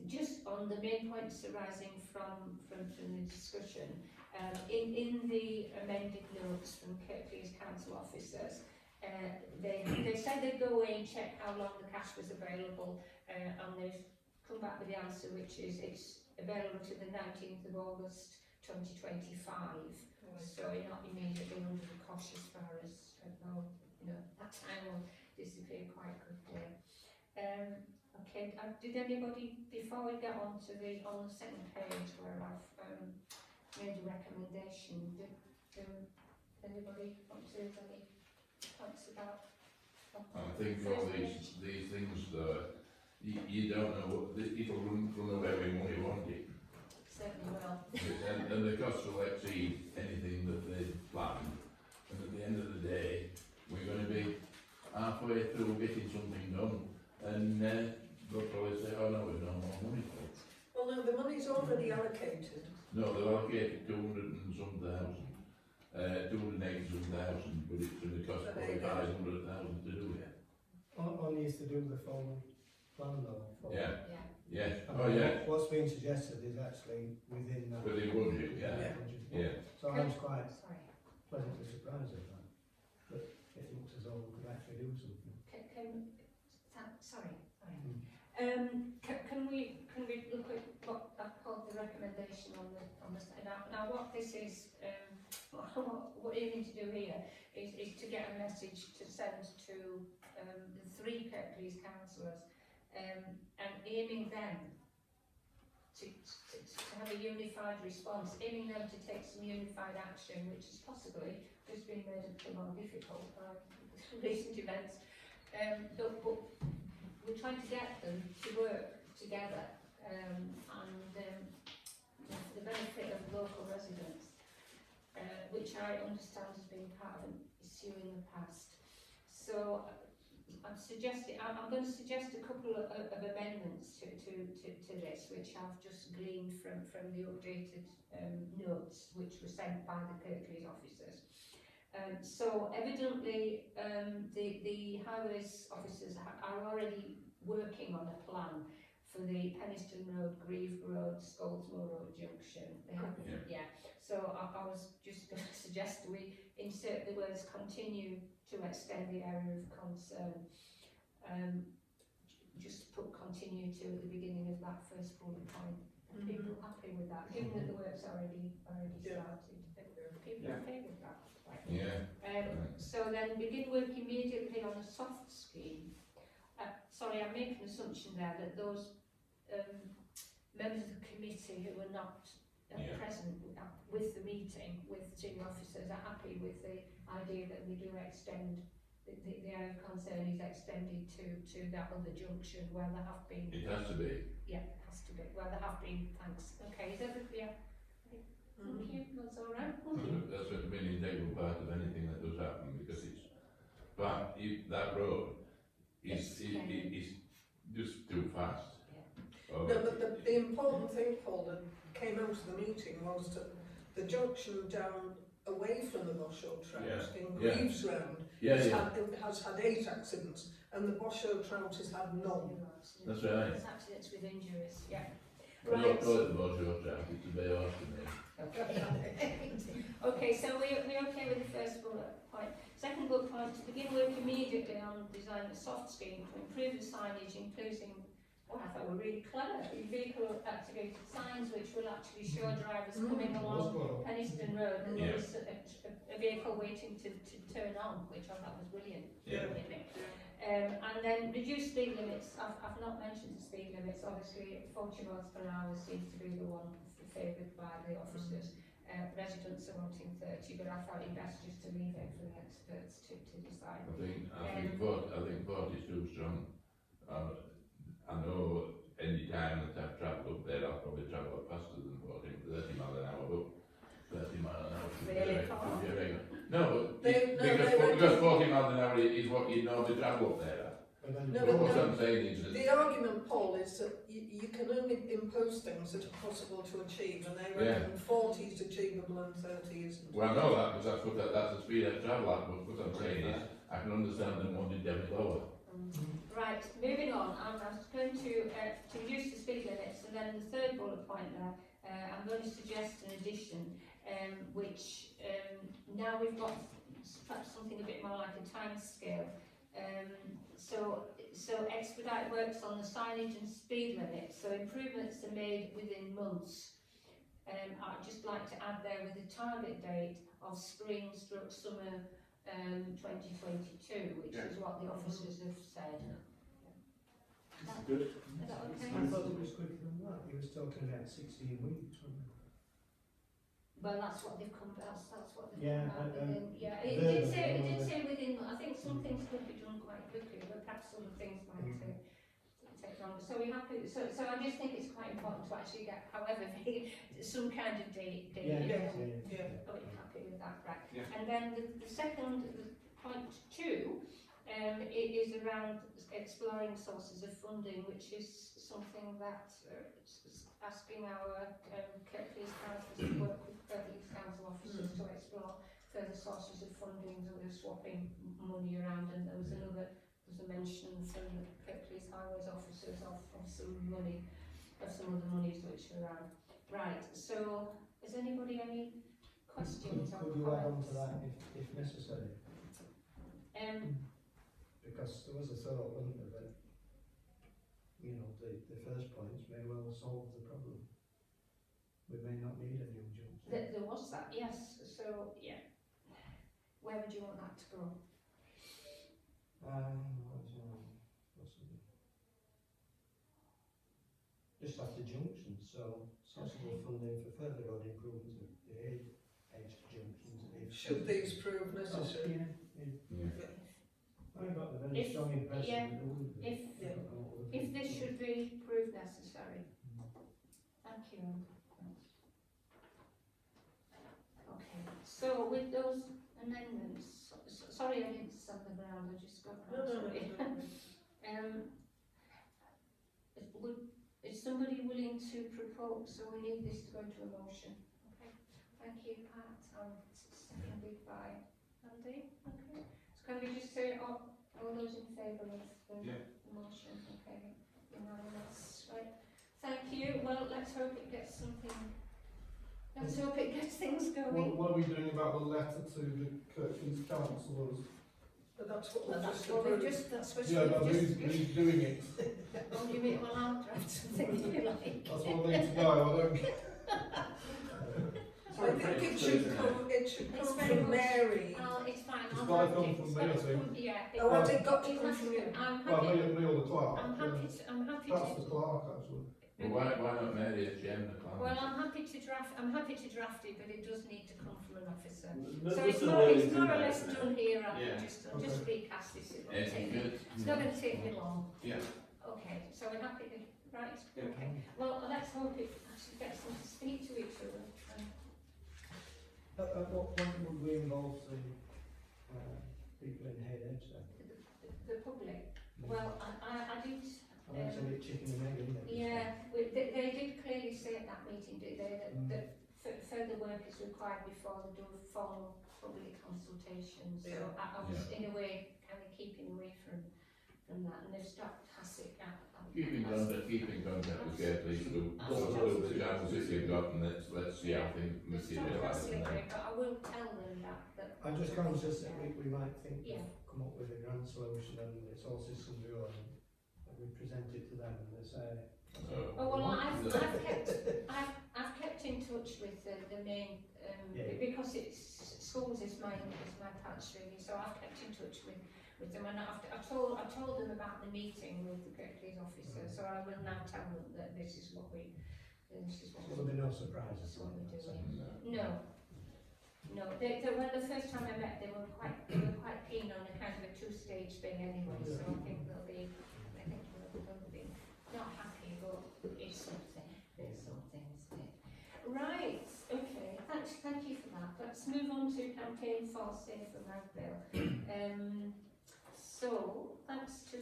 Just on the main points arising from the discussion, in the amended notes from Kirklees council officers, they said they'd go away and check how long the cash was available, and they've come back with the answer, which is it's available to the 19th of August 2025. So you're not immediately under the cosh as far as that time will disappear quite quickly. Okay, did anybody, before we get on to on the second page where I've made a recommendation, do anybody want to have any points about? I think all these things, though, you don't know what it'll run away with money, won't it? certainly will. And the costs will exceed anything that they planned, and at the end of the day, we're gonna be halfway through getting something done, and they'll probably say, oh no, we've no more money for it. Well, no, the money's already allocated. No, they've allocated 200 and some thousand, 280 some thousand, but it's gonna cost probably 500,000 to do it. Only is to do the full plan though. full- Yeah. Yeah. Yes, And oh yeah, What's being suggested is actually within that. within budget, yeah, budget. yeah. So I was quite Sorry. pleasantly surprised at that, that it looks as though we could actually do something. Sorry. Mm. Can we look at what I've called the recommendation on the side? Now what this is, what we're aiming to do here is to get a message to send to the 3 Kirklees councillors, and aiming them to have a unified response, aiming them to take some unified action, which is possibly just been made a little more difficult by recent events. But we're trying to get them to work together, and for the benefit of local residents, which I understand has been part of an issue in the past. So I'm going to suggest a couple of amendments to this, which I've just gleaned from the updated notes which were sent by the Kirklees officers. So evidently the highways officers are already working on a plan for the Penistone Road, Grieve Road, Scoldsmore Road junction. They have, yeah. So I was just going to suggest we insert the words continue to extend the area of concern. Just put continue to at the beginning of that first bullet point. Are people happy with that? Given that the work's already Yeah. started. Are people Yeah. okay with that? Right. Yeah. So then begin work immediately on a soft scheme. Sorry, I'm making an assumption there that those members of the committee who were not Yeah. present with the meeting with senior officers are happy with the idea that we do extend the area of concern is extended to that other junction where there have been. It has to be. Yeah, it has to be. Where there have been. Thanks. Okay, is everybody? Yeah. Thank you. That's all right. Thank you. That's going to be an integral part of anything that does happen, because it's, but if that road is just too fast. No, but the important thing, Paul, that came out of the meeting was that the junction down away from the Boshaw Trout in Greaves Round has had 8 accidents, and the Boshaw Trout has had none. That's right. It's accidents with injuries. Yeah. I don't call it the Boshaw Trout, it's a bay horse to me. Okay, so we're okay with the first bullet point. Second bullet point, to begin work immediately on designing a soft scheme to improve the signage, including, I thought were really clever, vehicle activated signs which will actually show drivers coming along Penistone Road and Yeah. there's a vehicle waiting to turn on, which I thought was brilliant. Yeah. And then reduce speed limits. I've not mentioned the speed limits. Obviously, 40 miles per hour seems to be the one favoured by the officers. Residents are wanting 30, but I thought it best just to leave it for the experts to decide. I think 40 is too strong. I know any time that I've travelled up there, I'll probably travel faster than 40, 30 mile an hour, but 30 mile an hour should be Really? regular. No, They because 40 miles an hour is what you normally travel up there. And then No, But but what no. I'm saying is that The argument, Paul, is that you can only impose things that are possible to achieve, and they reckon 40 is achievable and 30 isn't. well, I know that, because that's the speed I travel at, but what I'm saying is, I can understand them wanting to have it lower. Right, moving on, I'm going to reduce the speed limits, and then the third bullet point there, I'm going to suggest an addition, which now we've got perhaps something a bit more like a time scale. So expedite works on the signage and speed limits, so improvements are made within months. I'd just like to add there with a target date of spring/summer 2022, which is what the officers have said. Good. Is that okay? I thought it was quicker than that. He was talking about 16 weeks, wasn't he? Well, that's what they've come. That's what they've Yeah, come out within. Yeah, it it did say within. I think some things could be done quite quickly, but perhaps other things might take longer. So we're happy. So I just think it's quite important to actually get, however, some kind of date. Yeah. Oh, you're happy with that, right? Yeah. And then the second, point 2, it is around exploring sources of funding, which is something that asking our Kirklees Council to work with Kirklees Council officers to explore further sources of funding. So they're swapping money around, and there was a mention from the Kirklees Highways officers of some money, of some of the monies which are around. Right. So has anybody any questions or Could you add on comments? to that if necessary? Because there was a thought, wasn't there, that, you know, the first points may well solve the problem. We may not need a new junction. There was that, yes. So yeah, where would you want that to go? Possibly. Just after junctions, so sensible funding for further road improvements of the A-H junctions. Should these prove necessary? Yeah. I got a very If- strong impression yeah, that it would be. if- I don't know what other If people this thought. should be proved necessary. Thank you. Okay, so with those amendments, sorry I didn't stand the ground, I just got No, no, no, sorry. no, no. Is somebody willing to propose, so we need this to go to a motion? Okay, thank you Pat, seconded by Andy, okay. So can we just say all those in favour of the motion, okay, unanimous, right, thank you, well let's hope it gets something, let's hope it gets things going. What are we doing about the letter to the Kirklees councillors? But that's what we've just Well, approved. that's what Yeah, but we've who's doing it? oh, you mean, well, I'll draft something if you like. That's what I need to know, I don't get. I think it should come It's very from much- Mary. It's fine, It's I'll gotta draft come it. from It's me, gotta I think. come- Yeah. Oh, has it got to It come has from to. you? I'm Well, happy, me or the clerk. I'm happy to, That's the clerk, actually. Well, why not Mary as chairman of well, council? I'm happy to draft it, but it does need to come from an officer. There's So there's it's some more or wordings in there, less isn't it? done here, I Yeah. think, just recast this, it won't Anything take me, good? it's not going to take me long. Yeah. Okay, so we're happy to, right, Yeah. okay. Well, let's hope it actually gets them to speak to each other. At what point would we involve the people in Hay Edge then? The public, well, I did, I think it's a bit chicken and egg, isn't it? yeah, they did clearly say at that meeting, did they, that further work is required before they do a formal public consultation. So Yeah. I was in a way kind of keeping away from that, and they've stopped Hassick out. Keeping contact with Kirklees, we'll the chances you've got, and let's see how things materialise. Absolutely, but I will tell them that. I'm just conscious that we might think Yeah. we've come up with a grand solution and it's all systems go and we present it to them and they say, Oh well, I've kept in touch with the main because it's schools is my patch really. So I've kept in touch with them, and I told them about the meeting with the Kirklees officer. So I will now tell them that this is what there'll be no surprises. this is what we're doing. No. No, when the first time I met, they were quite keen on a kind of a 2-stage thing anyway. So I think they'll be not happy, but it's something. It's something, isn't it? Right. Okay. Thank you for that. Let's move on to campaign for Safer Magville. So thanks to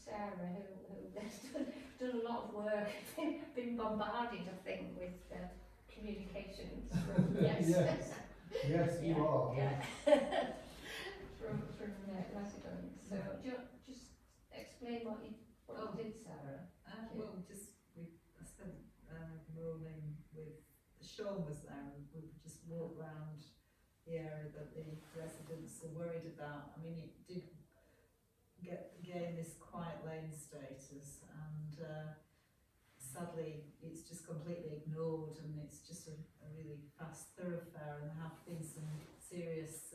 Sarah who's done a lot of work, been bombarded I think with communications from Yes, you are. yeah. from residents. So just explain what you did, Sarah. Well, I spent the morning with Sean was there, and we just walked round the area that the residents are worried about. I mean, it did gain this quiet lane status, and sadly, it's just completely ignored, and it's just a really fast thoroughfare, and there have been some serious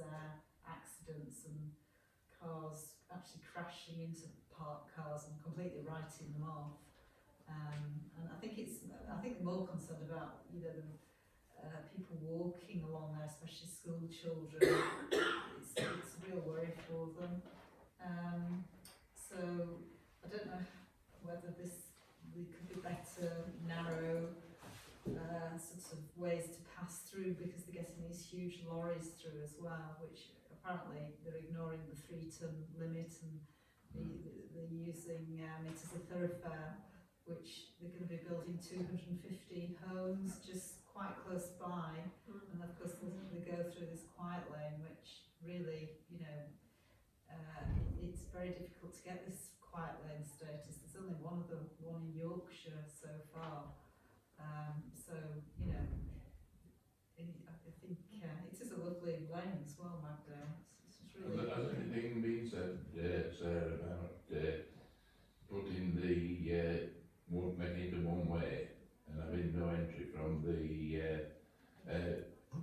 accidents and cars actually crashing into parked cars and completely writing them off. And I think they're more concerned about people walking along there, especially school children. It's a real worry for them. So I don't know huge lorries through as well, which apparently they're ignoring the 3-ton limit, and they're using it as a thoroughfare, which they're going to be building 250 homes just quite close by, and of course they go through this quiet lane, which really, you know, it's very difficult to get this quiet lane status. There's only one in Yorkshire so far. So, you know, I think it is a lovely lane as well, Magdale. It's really Has anything been said, Sarah, about putting making it one way and having no entry from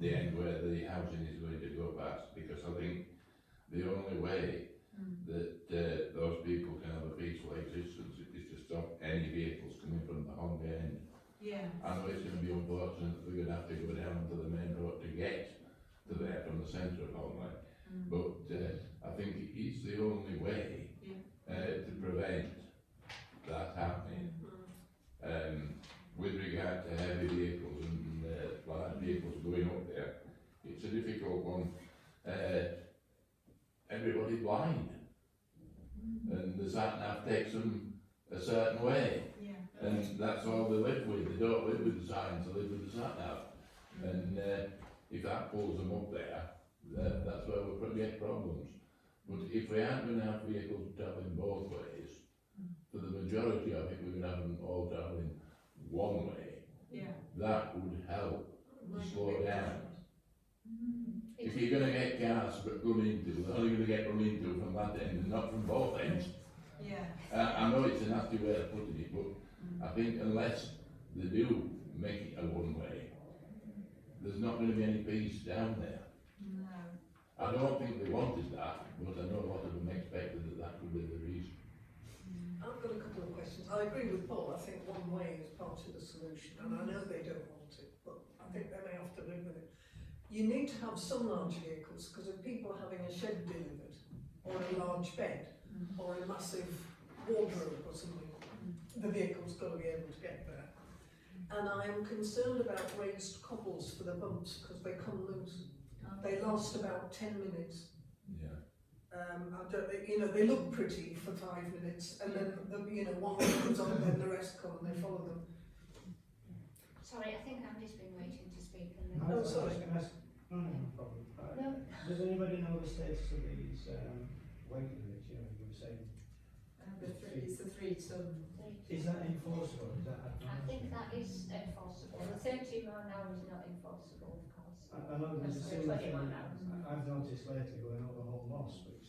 the end where the housing is going to go past? Because I think the only way that those people can have a peaceful existence is to stop any vehicles coming from the Holmby end. Yeah. I know it's going to be unfortunate that we're going to have to go down to the main road to get to there from the centre of Holmby, but I think it's the only way to prevent that happening. With regard to heavy vehicles and large vehicles going up there, it's a difficult one. Everybody's blind, and the sat-nav takes them a certain way. And that's all they live with. They don't live with the signs, they live with the sat-nav. And if that pulls them up there, that's where we'll get problems. But if we aren't going to have vehicles travelling both ways, for the majority of it, we're going to have them all travelling one way. That would help slow down. If you're going to get cars run into, they're only going to get run into from that end and not from both ends. I know it's a nasty way of putting it, but I think unless they do make it a one way, there's not going to be any peace down there. I don't think they wanted that, but I know a lot of them expected that could be the reason. I've got a couple of questions. I agree with Paul. I think one way is part of the solution, and I know they don't want it, but I think they may have to live with it. You need to have some large vehicles, because if people are having a shed delivered, or a large bed, or a massive wardrobe or something, the vehicle's got to be able to get there. And I am concerned about raised cobbles for the bumps, because they come loose. They last about 10 minutes. You know, they look pretty for 5 minutes, and then you know, one comes on, then the rest come, and they follow them. Sorry, I think Andy's been waiting to speak. And Oh, sorry. No problem. No. Does anybody know the status of these weight limits? You know, you were saying, It's a 3-ton. is that enforceable? Is that I think that is enforceable. The 30 mile an hour is not enforceable, of course. I know there's a That's similar 20 thing mile an hour. I've noticed lately going over Home Moss, which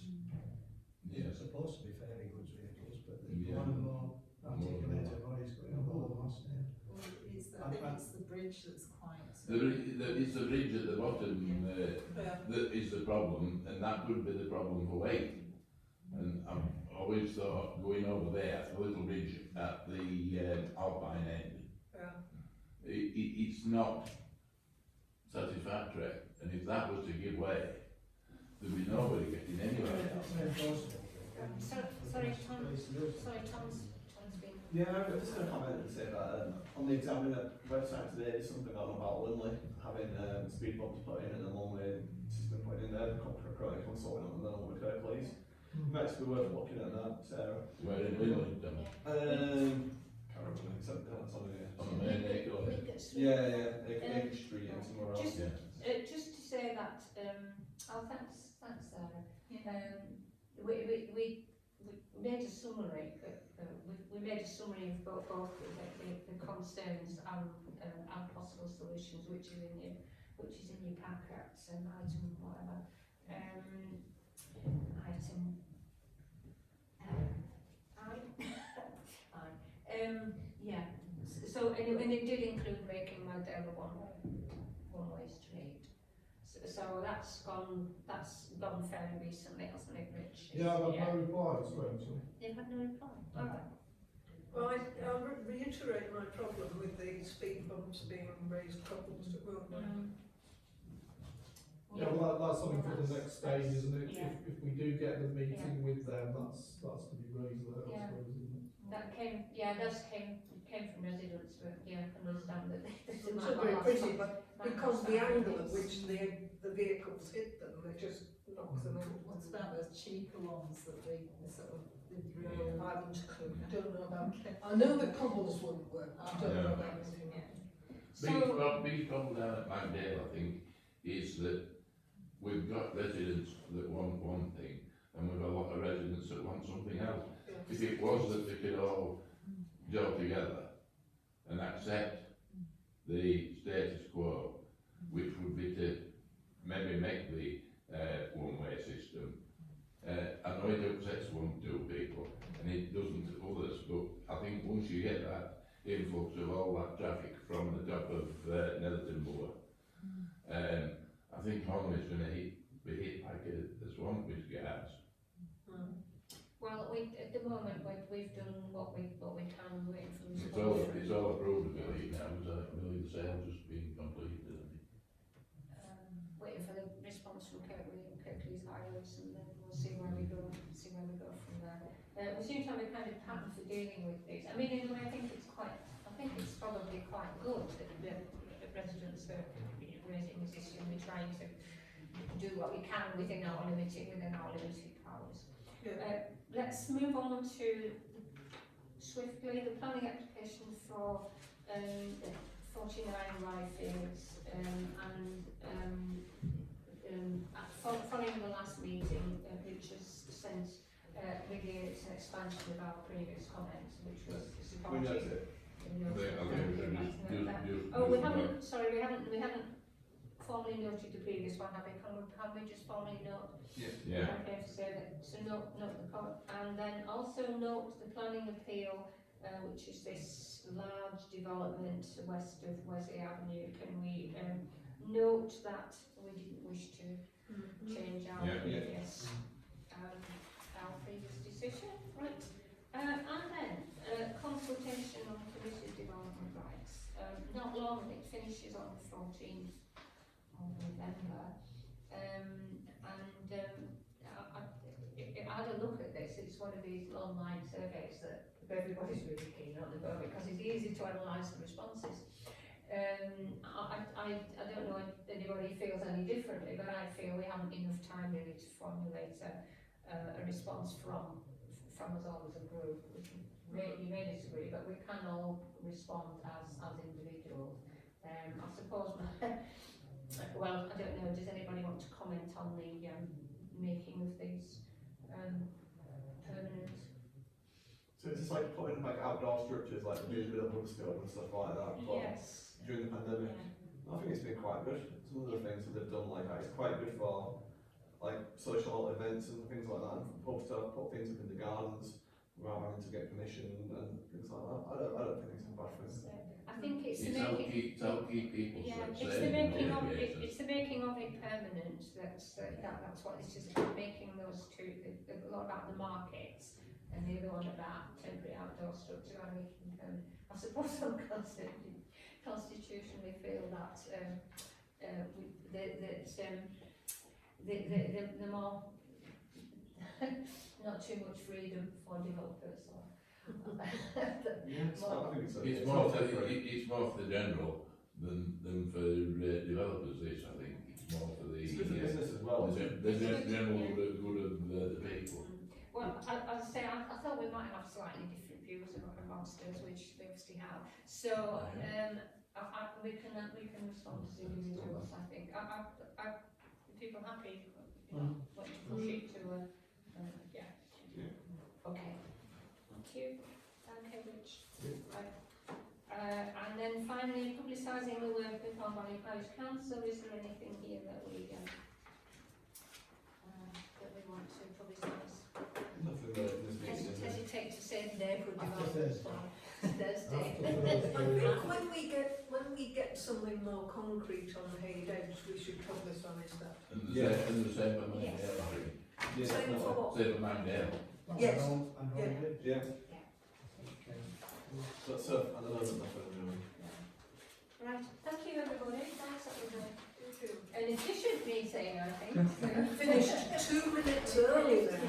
Yeah. is supposed to be fairly goods vehicles, but Yeah. one of the more articulated bodies going over Home Moss now. I think it's the bridge that's quite. It's the bridge at the bottom that is the problem, and that could be the problem for weight. And I've always thought going over there, the little bridge at the Alpine end, it's not satisfactory, and if that was to give way, there'd be nobody getting anywhere. It's enforceable. Sorry, Tom's been. Yeah, I'm just going to comment and say that on the Examiner website today, there's something on about Linley having speed bumps put in and a one-way system put in there. The Chronicle consulting on the with her, please. Might be worth looking at that, Sarah. Where in Willingdon? Can't remember exactly that's on here. On the main acre. Yeah, Egg Street and somewhere else. Just- Yeah. Just to say that, thanks Sarah. We made a summary, we made a summary of both the concerns and possible solutions, which is in your packet, item whatever, item yeah. So and it did include making Magdala one-way street. So that's gone fairly recently, hasn't it, Rich? Yeah, I've had no reply, I suppose. They've had no reply. All right. Well, I'll reiterate my problem with the speed bumps being raised cobbles that won't work. Yeah, well, that's something for the next stage, isn't it? Yeah. If we do get the meeting with them, that's to be raised there, I Yeah. suppose, isn't it? That came from residents, but yeah, I can understand that they It's not very pretty, but because the angle at which the vehicles hit them, they just knock them out. What about those cheaper ones that they sort of, the drill? I haven't a clue, I don't know about, I know that cobbles wouldn't work, I don't know about anything else. Big problem down at Magdale, I think, is that we've got residents that want one thing, and we've got a lot of residents that want something else. If it was that they could all go together and accept the status quo, which would be to maybe make the one-way system. I know it upsets one, two people, and it doesn't to others, but I think once you get that influx of all that traffic from the top of Netherton Moor, I think Hornby's going to be hit like a swamp with gas. Well, at the moment, we've done what we can, waiting for the It's all approved, I believe now, I believe the sale just being completed. Waiting for the response from Kirklees Highways, and then we'll see where we go from there. We seem to have a kind of pattern for dealing with this. I mean, in a way, I think it's probably quite good that the residents are raising this issue, and we're trying to do what we can within our limited powers. Yeah. Let's move on to swiftly the planning application for 49 Ryefields, following the last meeting, which has sent really it's an expansion of our previous comments, which was We supported. noted it. We haven't formally noted the previous one, have we? Have we just formally note? Yeah. Okay, so note the comment, and then also note the planning appeal, which is this large development west of Wesley Avenue. Can we note that we didn't wish to change our previous decision, right? And then consultation on permitted development rights. Not long, it finishes on the 14th of November. I had a look at this. It's one of these online surveys that everybody's really keen on the moment because it's easy to analyse the responses. I don't know if anybody feels any differently, but I feel we haven't enough time really to formulate a response from us all as a group. You may disagree, but we can all respond as individuals. I suppose. Well, I don't know. Does anybody want to comment on the making of these permanent? So it's just like putting like outdoor structures, like the bit of Huddersfield and stuff like that. But Yes. during the pandemic, Yeah. I think it's been quite good. Some of the things that they've done like that, it's quite good for like social events and things like that. And pubs to put things up in the gardens without having to get permission and things like that. I don't think it's a bad thing. I think it's the It's making. help keep people Yeah, safe. it's the making of it. It's the making of it permanent. That's what this is about. Making those two. A lot about the markets, and the other one about temporary outdoor structure. And making permanent. I suppose some constitutionally feel that the more not too much freedom for developers. Yeah, I think it's okay. It's more for the general than for developers. This, I think, it's more for the It's good for business as well. the general good of the people. Well, as I say, I thought we might have slightly different views amongst us, which we obviously have. So we can respond as individuals. I think. Are people happy? Want to push it to yeah. Okay. Thank you. Okay, Rich. Right. And then finally, publicising the work of Palm Valley Parish Council. Is there anything here that we want to publicise? Nothing that this meeting is. Hesitate to say the neighbourhood After development Thursday. plan. Thursday. I think when we get something more concrete on Hay Edge, we should publicise that. And the same for Yes. Magdale, I think. Yeah, Same no, for what? Same for Magdale. Yes. And Hollywood. Yeah. Okay. So I don't know that nothing really. Right. Thank you, everybody. Thanks. That was Thank you. an efficient meeting, I think. Finished 2 minutes early then.